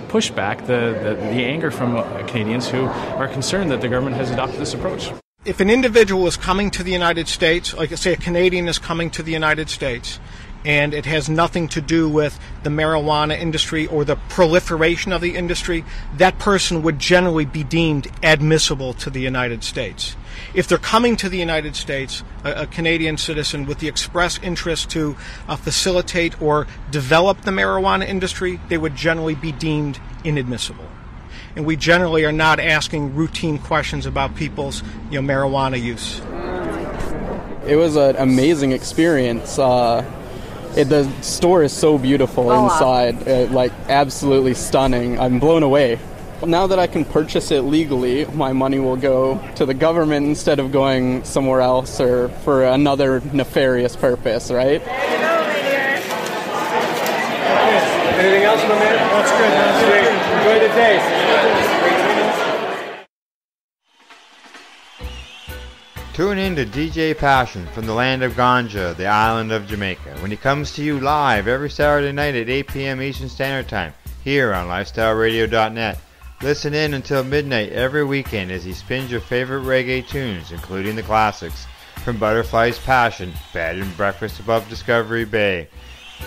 pushback, the anger from Canadians who are concerned that the government has adopted this approach. If an individual is coming to the United States, like I say, a Canadian is coming to the United States, and it has nothing to do with the marijuana industry or the proliferation of the industry, that person would generally be deemed admissible to the United States. If they're coming to the United States, a Canadian citizen with the express interest to facilitate or develop the marijuana industry, they would generally be deemed inadmissible. And we generally are not asking routine questions about people's, marijuana use. It was an amazing experience. The store is so beautiful inside, absolutely stunning. I'm blown away. Now that I can purchase it legally, my money will go to the government instead of going somewhere else or for another nefarious purpose, right? Anything else, my man? That's good. That's great. Enjoy the day. Tune in to DJ Passion from the land of Ganja, the island of Jamaica, when he comes to you live every Saturday night at 8 p.m. Eastern Standard Time, here on lifestyleradio.net. Listen in until midnight every weekend as he spins your favorite reggae tunes, including the classics, from Butterfly's Passion, Bed and Breakfast above Discovery Bay.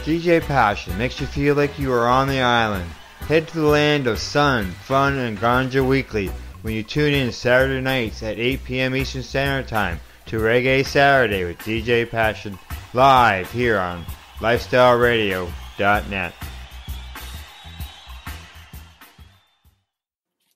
DJ Passion makes you feel like you are on the island. Head to the land of sun, fun, and ganja weekly when you tune in Saturday nights at 8 p.m. Eastern Standard Time to Reggae Saturday with DJ Passion, live here on lifestyleradio.net.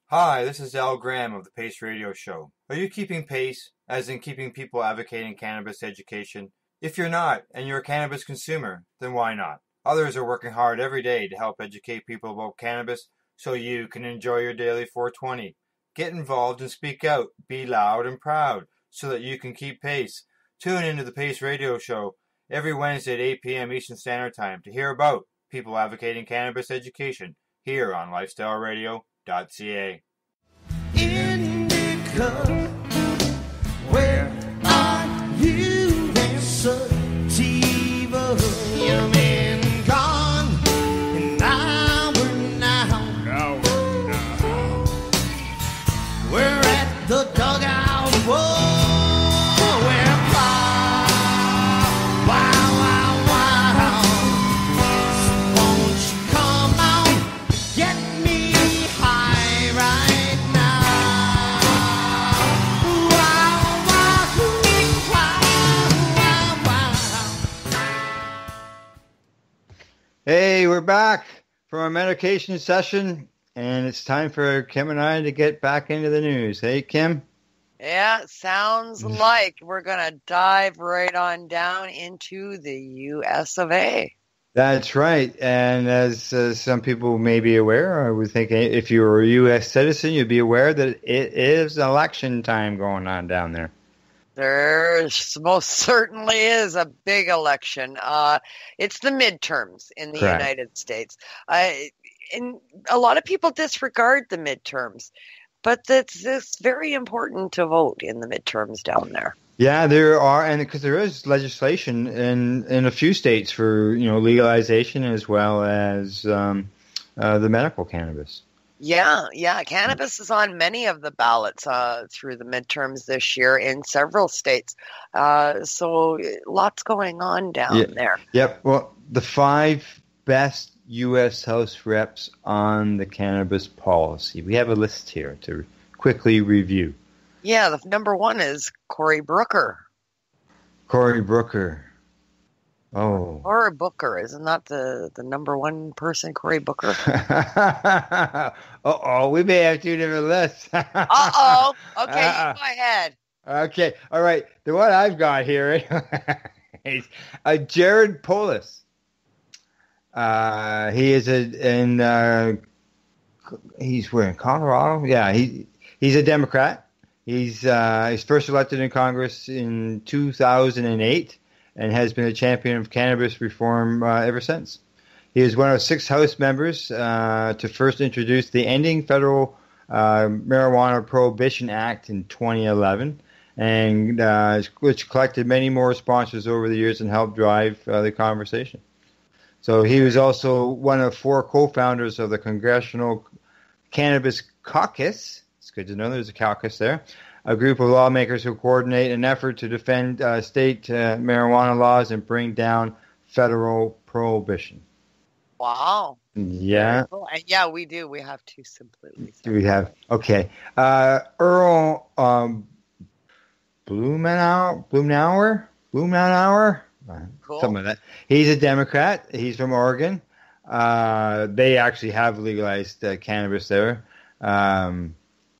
Hi, this is Al Graham of the Pace Radio Show. Are you keeping pace, as in keeping people advocating cannabis education? If you're not, and you're a cannabis consumer, then why not? Others are working hard every day to help educate people about cannabis so you can enjoy your daily 420. Get involved and speak out. Be loud and proud so that you can keep pace. Tune into the Pace Radio Show every Wednesday at 8 p.m. Eastern Standard Time to hear about people advocating cannabis education here on lifestyleradio.ca. Indica, where are you? Sativa, you've been gone an hour now. We're at the dugout, whoa, we're wow. So won't you come on, get me high right now. Hey, we're back from our medication session, and it's time for Kim and I to get back into the news. Hey, Kim? Yeah, sounds like we're going to dive right on down into the U.S. of A. That's right, and as some people may be aware, I would think if you were a U.S. citizen, you'd be aware that it is election time going on down there. There most certainly is a big election. It's the midterms in the Correct. United States. And a lot of people disregard the midterms, but it's very important to vote in the midterms down there. Yeah, there are, and because there is legislation in a few states for legalization as well as the medical cannabis. Yeah. Cannabis is on many of the ballots through the midterms this year in several states. So lots going on down there. Yep. Well, the 5 best U.S. House reps on the cannabis policy. We have a list here to quickly review. Yeah, the number 1 is Cory Booker. Cory Booker. Oh. Cory Booker, isn't that the number 1 person, Cory Booker? Uh-oh, we may have 2 different lists. Uh-oh. Okay, you go ahead. Okay, all right. The one I've got here is Jared Polis. He is he's where, in Colorado? Yeah, he's a Democrat. He's first elected in Congress in 2008 and has been a champion of cannabis reform ever since. He is one of 6 House members to first introduce the Ending Federal Marijuana Prohibition Act in 2011, and which collected many more sponsors over the years and helped drive the conversation. So he was also one of 4 co-founders of the Congressional Cannabis Caucus. It's good to know there's a caucus there. A group of lawmakers who coordinate an effort to defend state marijuana laws and bring down federal prohibition. Wow. Yeah. Cool. And yeah, we do. We have 2 simply. We have, okay. Earl Blumenauer? Cool. Something like that. He's a Democrat. He's from Oregon. They actually have legalized cannabis there.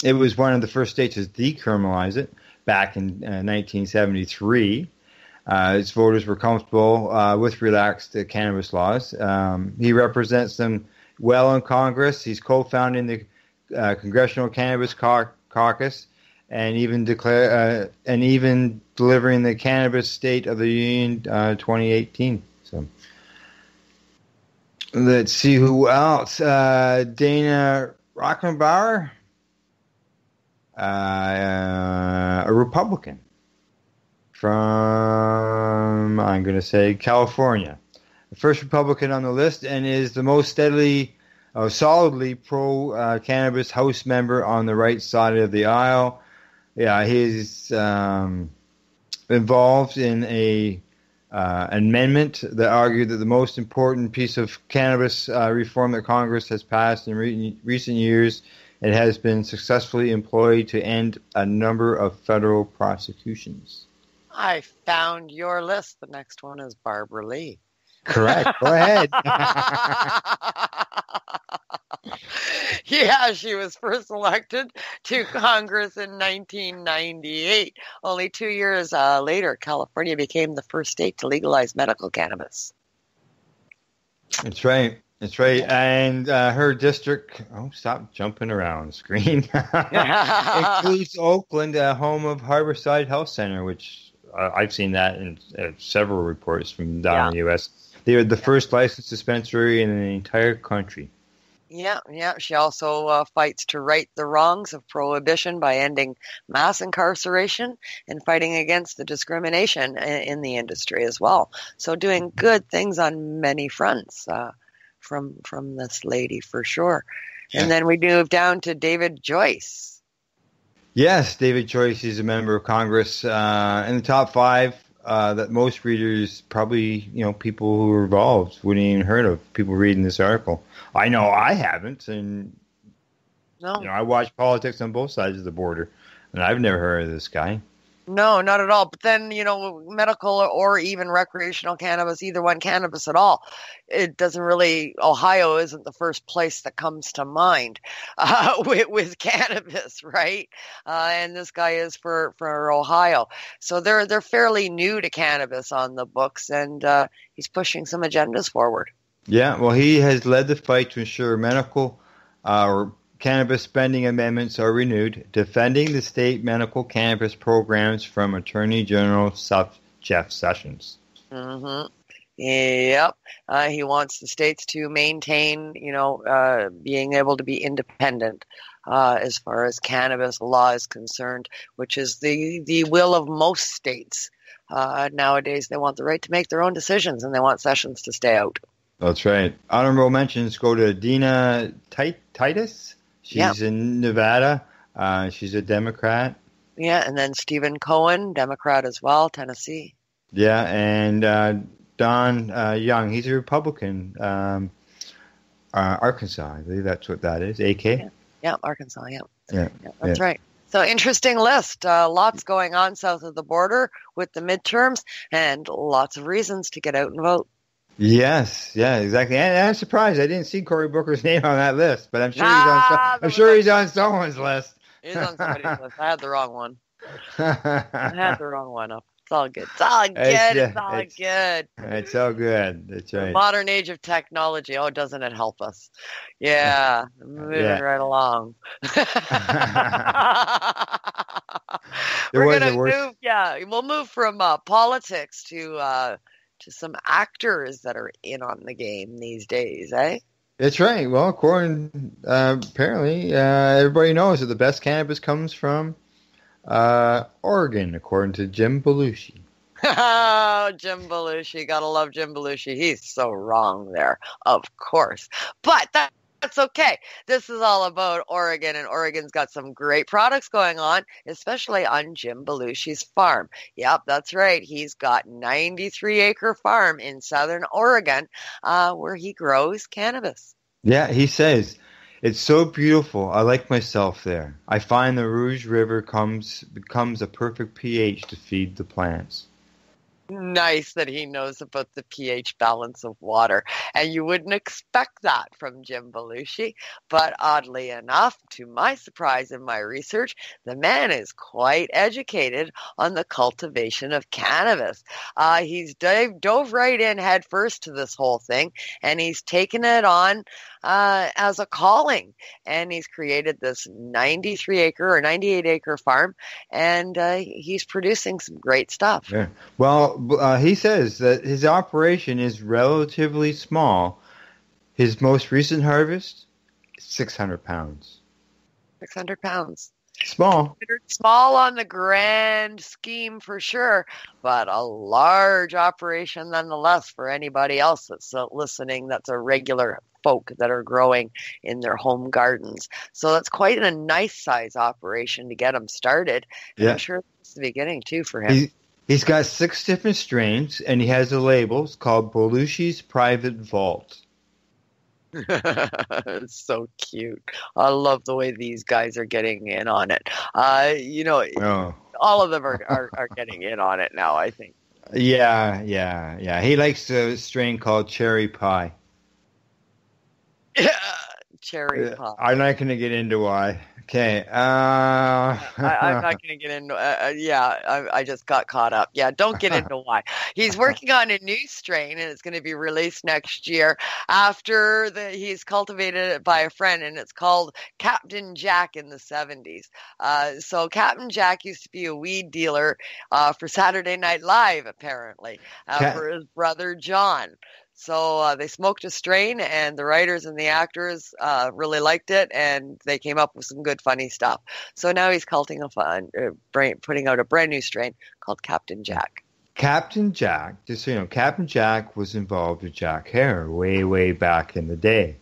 It was one of the first states to decriminalize it back in 1973. Its voters were comfortable with relaxed cannabis laws. He represents them well in Congress. He's co-founding the Congressional Cannabis Caucus, and even delivering the Cannabis State of the Union 2018. So let's see who else. Dana Rockenbauer. A Republican from, I'm going to say, California. The first Republican on the list, and is the most solidly pro-cannabis House member on the right side of the aisle. Yeah, he's involved in a amendment that argued that the most important piece of cannabis reform that Congress has passed in recent years. It has been successfully employed to end a number of federal prosecutions. I found your list. The next one is Barbara Lee. Correct. Go ahead. Yeah, she was first elected to Congress in 1998. Only 2 years later, California became the first state to legalize medical cannabis. That's right. That's right. And her district, stop jumping around the screen, includes Oakland, home of Harborside Health Center, which I've seen that in several reports from down in the U.S. They are the first licensed dispensary in the entire country. Yeah. She also fights to right the wrongs of prohibition by ending mass incarceration and fighting against the discrimination in the industry as well. So doing good things on many fronts. From this lady for sure. Yeah. And then we move down to David Joyce. Yes, David Joyce is a member of Congress in the top 5 that most readers probably, people who are involved wouldn't even heard of, people reading this article. I know I haven't, and I watch politics on both sides of the border, and I've never heard of this guy. No, not at all. But then, medical or even recreational cannabis, either one, cannabis at all, it doesn't really, Ohio isn't the first place that comes to mind with cannabis, right? And this guy is for Ohio. So they're fairly new to cannabis on the books, and he's pushing some agendas forward. Yeah, well, he has led the fight to ensure medical or cannabis spending amendments are renewed, defending the state medical cannabis programs from Attorney General Jeff Sessions. Mm-hmm. Yep. He wants the states to maintain, being able to be independent as far as cannabis law is concerned, which is the will of most states. Nowadays, they want the right to make their own decisions, and they want Sessions to stay out. That's right. Honorable mentions go to Dina Titus. She's in Nevada. She's a Democrat. Yeah, and then Stephen Cohen, Democrat as well, Tennessee. Yeah, and Don Young, he's a Republican. Arkansas, I believe that's what that is. AK? Yeah, Arkansas, Yeah, that's right. So interesting list. Lots going on south of the border with the midterms and lots of reasons to get out and vote. Yes, yeah, exactly. And I'm surprised I didn't see Cory Booker's name on that list, but I'm sure he's on someone's list. He's on somebody's list. I had the wrong one. I had the wrong one up. It's all good. It's all good. It's all good. It's all good. That's right. The modern age of technology. Oh, doesn't it help us? Yeah. Moving right along. We're going to move. Yeah. We'll move from politics to some actors that are in on the game these days, eh? That's right. Well, according, apparently, everybody knows that the best cannabis comes from Oregon, according to Jim Belushi. Oh, Jim Belushi. Gotta love Jim Belushi. He's so wrong there, of course. But that's okay. This is all about Oregon, and Oregon's got some great products going on, especially on Jim Belushi's farm. Yep, that's right. He's got 93-acre farm in southern Oregon where he grows cannabis. Yeah, he says, it's so beautiful. I like myself there. I find the Rouge River becomes a perfect pH to feed the plants. Nice that he knows about the pH balance of water. And you wouldn't expect that from Jim Belushi. But oddly enough, to my surprise in my research, the man is quite educated on the cultivation of cannabis. He's dove right in head first to this whole thing, and he's taken it on as a calling. And he's created this 93-acre or 98-acre farm, and he's producing some great stuff. Yeah. Well, he says that his operation is relatively small. His most recent harvest, 600 pounds. 600 pounds. Small. Small on the grand scheme for sure, but a large operation nonetheless for anybody else that's listening, that's a regular folk that are growing in their home gardens. So that's quite a nice size operation to get him started. Yeah. I'm sure it's the beginning too for him. He's got 6 different strains, and he has a label. It's called Belushi's Private Vault. It's so cute. I love the way these guys are getting in on it. All of them are getting in on it now, I think. Yeah. He likes a strain called Cherry Pie. Cherry pie. I'm not going to get into why. Okay. I'm not going to get into. I just got caught up. Yeah, don't get into why. He's working on a new strain, and it's going to be released next year. After he's cultivated it by a friend, and it's called Captain Jack in the 70s. So Captain Jack used to be a weed dealer for Saturday Night Live, apparently, for his brother John. So they smoked a strain, and the writers and the actors really liked it, and they came up with some good, funny stuff. So now he's putting out a brand new strain called Captain Jack. Captain Jack, just so you know, Captain Jack was involved with Jack Hare way, way back in the day.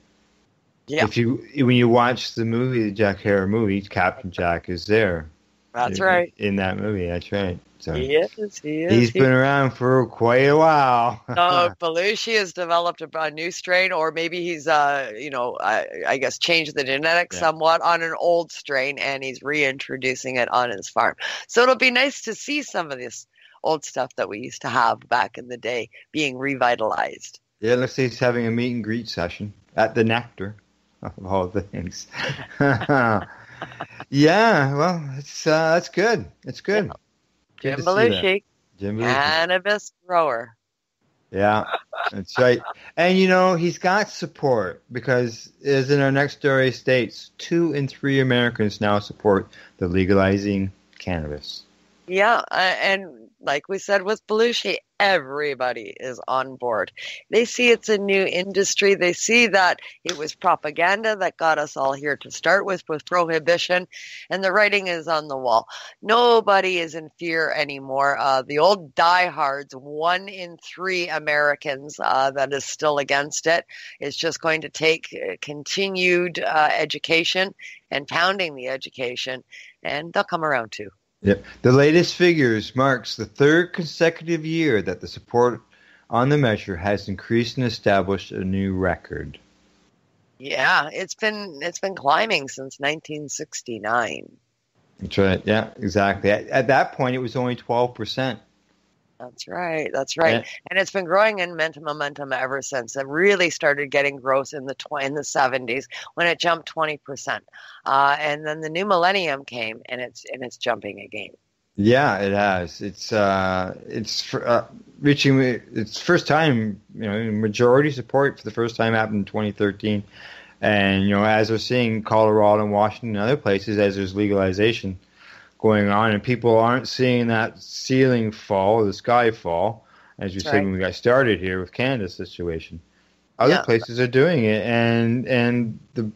Yeah. When you watch the movie, the Jack Hare movie, Captain Jack is there. That's right. In that movie, that's right. So he is. He's been around for quite a while. So Belushi has developed a new strain, or maybe he's, I guess changed the genetics somewhat on an old strain, and he's reintroducing it on his farm. So it'll be nice to see some of this old stuff that we used to have back in the day being revitalized. Yeah, let's say he's having a meet and greet session at the Nectar, of all things. Yeah, well, that's good. It's good. Jim Belushi, cannabis grower. Yeah, that's right. And, he's got support because, as in our next story states, 2 in 3 Americans now support the legalizing cannabis. Yeah, and like we said with Belushi, everybody is on board. They see it's a new industry. They see that it was propaganda that got us all here to start with prohibition, and the writing is on the wall. Nobody is in fear anymore. The old diehards, 1 in 3 Americans that is still against it, is just going to take continued education and pounding the education, and they'll come around too. Yep. The latest figures marks the 3rd consecutive year that the support on the measure has increased and established a new record. Yeah, it's been climbing since 1969. That's right. Yeah, exactly. At that point, it was only 12%. That's right. Yeah. And it's been growing in momentum ever since. It really started getting growth in the 70s when it jumped 20%. And then the new millennium came, and it's jumping again. Yeah, it has. It's reaching its first time. Majority support for the first time happened in 2013, and as we're seeing Colorado and Washington and other places, as there's legalization going on, and people aren't seeing that ceiling fall, the sky fall, as you said when we got started here with Canada's situation. Other places are doing it, and the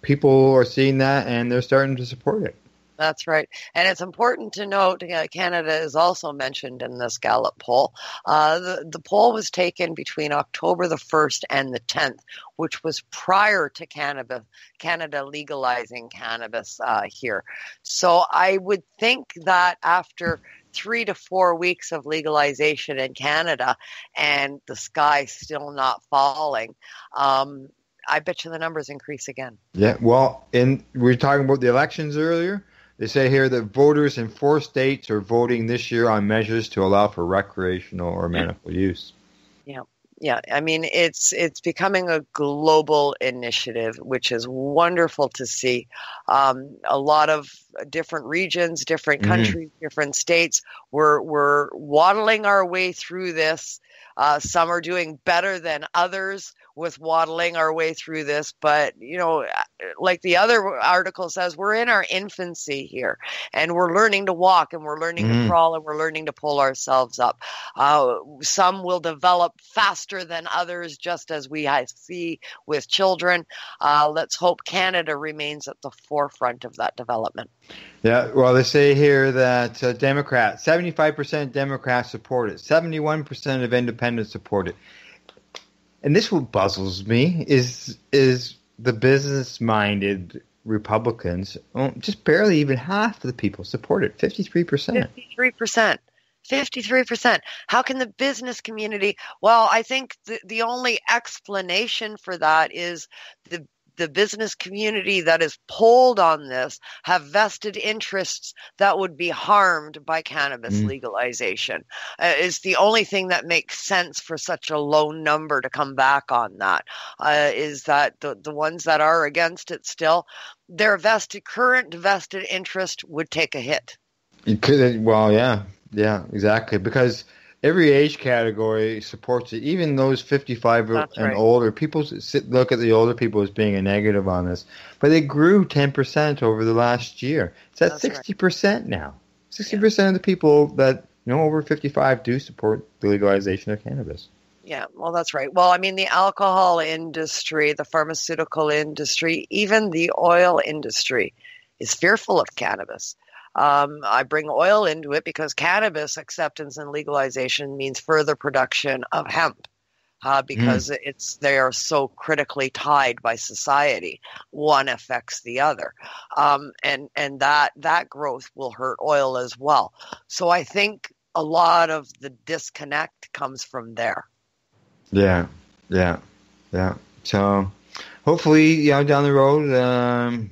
people are seeing that, and they're starting to support it. That's right. And it's important to note Canada is also mentioned in this Gallup poll. The poll was taken between October the 1st and the 10th, which was prior to Canada legalizing cannabis here. So I would think that after 3 to 4 weeks of legalization in Canada and the sky still not falling, I bet you the numbers increase again. Yeah, well, we were talking about the elections earlier. They say here that voters in 4 states are voting this year on measures to allow for recreational or medical use. Yeah. I mean, it's becoming a global initiative, which is wonderful to see. A lot of different regions, different countries, different states, we're waddling our way through this. Some are doing better than others with waddling our way through this. But, like the other article says, we're in our infancy here, and we're learning to walk, and we're learning to crawl, and we're learning to pull ourselves up. Some will develop faster than others, just as we see with children. Let's hope Canada remains at the forefront of that development. Yeah, well, they say here that 75% Democrats support it, 71% of independents support it. And this what puzzles me is the business-minded Republicans, just barely even half of the people support it, 53%. 53%. How can the business community? Well, I think the only explanation for that is the business community that is polled on this have vested interests that would be harmed by cannabis legalization. Is the only thing that makes sense for such a low number to come back on that. Is that the ones that are against it still, their current vested interest would take a hit. Well, yeah, exactly, because every age category supports it, even those 55 and older. People look at the older people as being a negative on this, but they grew 10% over the last year. It's at 60% now. 60% of the people that over 55 do support the legalization of cannabis. Yeah, well, that's right. Well, I mean, the alcohol industry, the pharmaceutical industry, even the oil industry is fearful of cannabis. I bring oil into it because cannabis acceptance and legalization means further production of hemp because they are so critically tied by society. One affects the other. And that growth will hurt oil as well. So I think a lot of the disconnect comes from there. Yeah. So hopefully, down the road,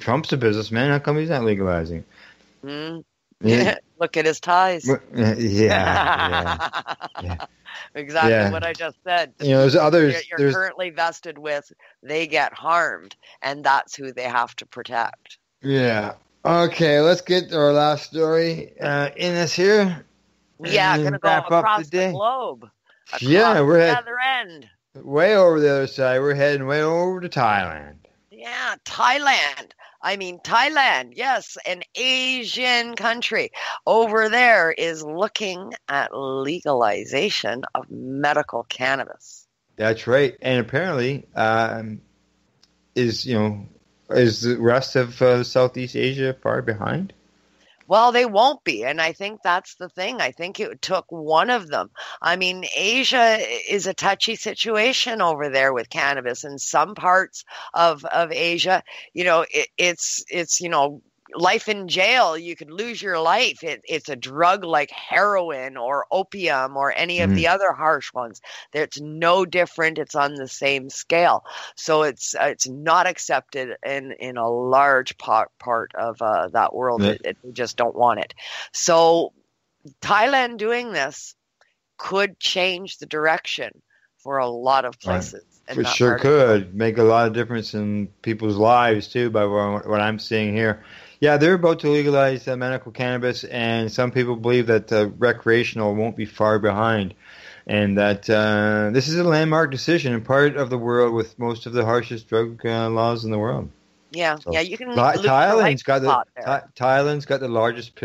Trump's a businessman. How come he's not legalizing? Look at his ties. Yeah. Exactly what I just said. There's others you're currently vested with, they get harmed, and that's who they have to protect. Yeah. Okay, let's get our last story in this here. Yeah, going to go across the globe. We're the other end. Way over the other side. We're heading way over to Thailand. Yeah, Thailand. I mean, Thailand, yes, an Asian country over there is looking at legalization of medical cannabis. That's right. And apparently, is the rest of Southeast Asia far behind? Well, they won't be. And I think that's the thing. I think it took one of them. I mean, Asia is a touchy situation over there with cannabis. In some parts of Asia, it's life in jail. You could lose your life. It's a drug like heroin or opium or any of the other harsh ones. It's no different. It's on the same scale. So it's not accepted in a large part of that world. They just don't want it. So Thailand doing this could change the direction for a lot of places. It sure could make a lot of difference in people's lives too, by what I'm seeing here. Yeah, they're about to legalize medical cannabis, and some people believe that recreational won't be far behind, and that this is a landmark decision in part of the world with most of the harshest drug laws in the world. Yeah, So, yeah, you can. Thailand's got the largest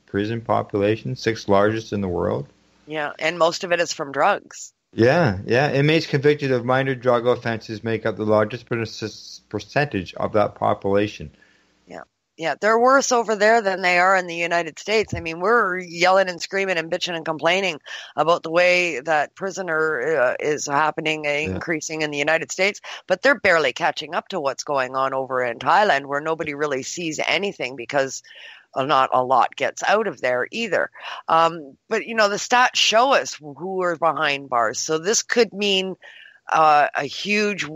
prison population, 6th largest in the world. Yeah, and most of it is from drugs. Yeah. Inmates convicted of minor drug offenses make up the largest percentage of that population. Yeah, they're worse over there than they are in the United States. I mean, we're yelling and screaming and bitching and complaining about the way that prisoner is happening, increasing in the United States, but they're barely catching up to what's going on over in Thailand, where nobody really sees anything because not a lot gets out of there either. But, the stats show us who are behind bars. So this could mean a huge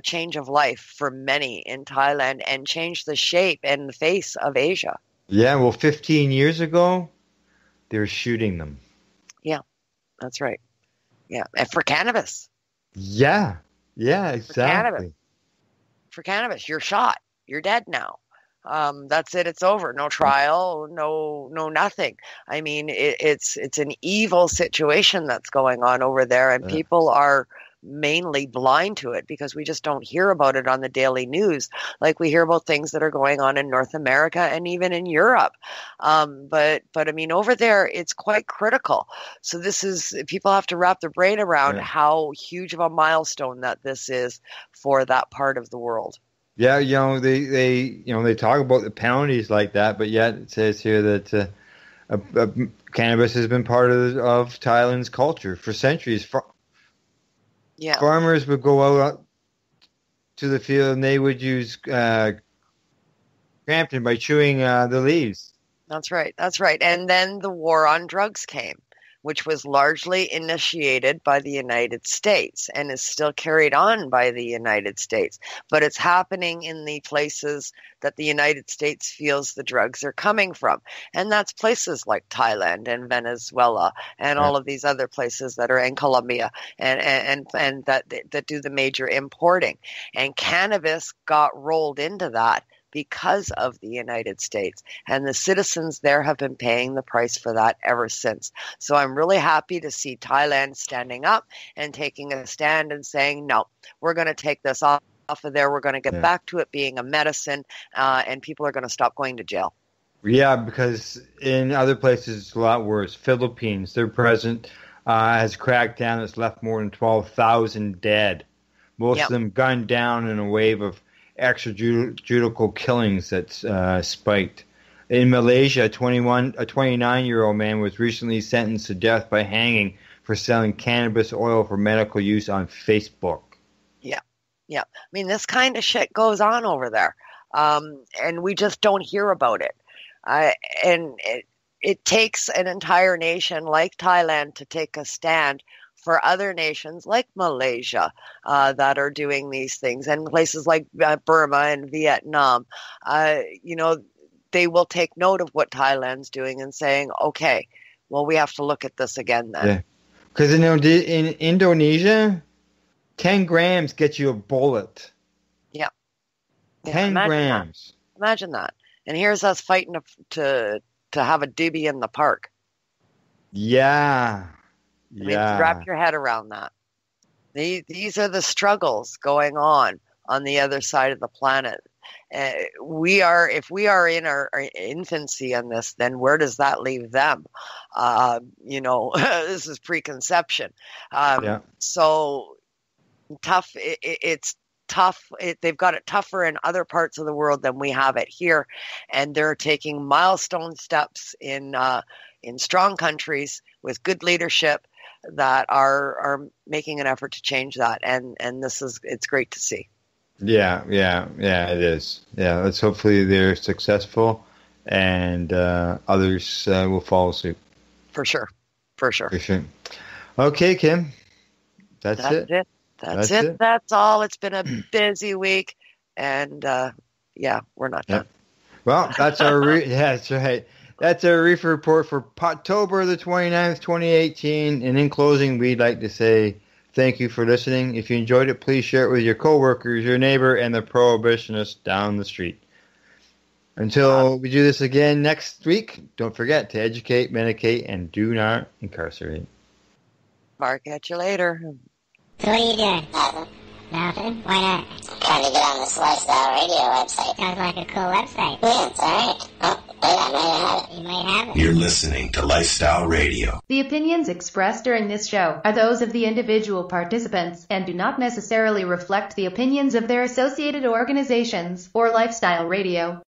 change of life for many in Thailand and change the shape and the face of Asia. Yeah, well, 15 years ago, they were shooting them. Yeah, that's right. Yeah, and for cannabis. Yeah, exactly. For cannabis, you're shot. You're dead now. That's it. It's over. No trial. No nothing. I mean, it's an evil situation that's going on over there, and people are mainly blind to it because we just don't hear about it on the daily news like we hear about things that are going on in North America and even in Europe. But I mean, over there, it's quite critical. So people have to wrap their brain around how huge of a milestone that this is for that part of the world. Yeah, they talk about the penalties like that, but yet it says here that cannabis has been part of Thailand's culture for centuries. Farmers would go out to the field and they would use Crampton by chewing the leaves. That's right. And then the war on drugs came, which was largely initiated by the United States and is still carried on by the United States. But it's happening in the places that the United States feels the drugs are coming from. And that's places like Thailand and Venezuela and all of these other places that are in Colombia and that do the major importing. And cannabis got rolled into that because of the United States. And the citizens there have been paying the price for that ever since. So I'm really happy to see Thailand standing up and taking a stand and saying, no, we're going to take this off of there. We're going to get back to it being a medicine, and people are going to stop going to jail. Yeah, because in other places it's a lot worse. Philippines, their president has cracked down. It's left more than 12,000 dead. Most of them gunned down in a wave of extrajudicial killings that spiked. In Malaysia, a 29-year-old man was recently sentenced to death by hanging for selling cannabis oil for medical use on Facebook. Yeah. I mean, this kind of shit goes on over there, and we just don't hear about it. And it takes an entire nation like Thailand to take a stand for other nations like Malaysia that are doing these things, and places like Burma and Vietnam. They will take note of what Thailand's doing and saying, okay, well, we have to look at this again then. Yeah. Because in Indonesia, 10 grams gets you a bullet. Yeah. 10 grams. Imagine that. And here's us fighting to have a doobie in the park. Yeah. I mean, wrap your head around that. These are the struggles going on the other side of the planet. if we are in our infancy on this, then where does that leave them? This is preconception. So tough. It's tough. They've got it tougher in other parts of the world than we have it here, and they're taking milestone steps in strong countries with good leadership that are making an effort to change that, and it's great to see. Yeah, it is. Yeah, let's hopefully they're successful, and others will follow suit. For sure. Okay, Kim, that's it. That's it. That's all. It's been a busy week, and we're not done. Well, that's our that's right. That's our Reefer Report for October the 29th, 2018. And in closing, we'd like to say thank you for listening. If you enjoyed it, please share it with your coworkers, your neighbor, and the prohibitionist down the street. Until we do this again next week, don't forget to educate, medicate, and do not incarcerate. Mark, catch you later. So what are you doing? Nothing. Why not? Trying to get on this Lifestyle Radio website. Sounds like a cool website. Yeah, it's alright. Oh, I might have it. You might have it. You're listening to Lifestyle Radio. The opinions expressed during this show are those of the individual participants and do not necessarily reflect the opinions of their associated organizations or Lifestyle Radio.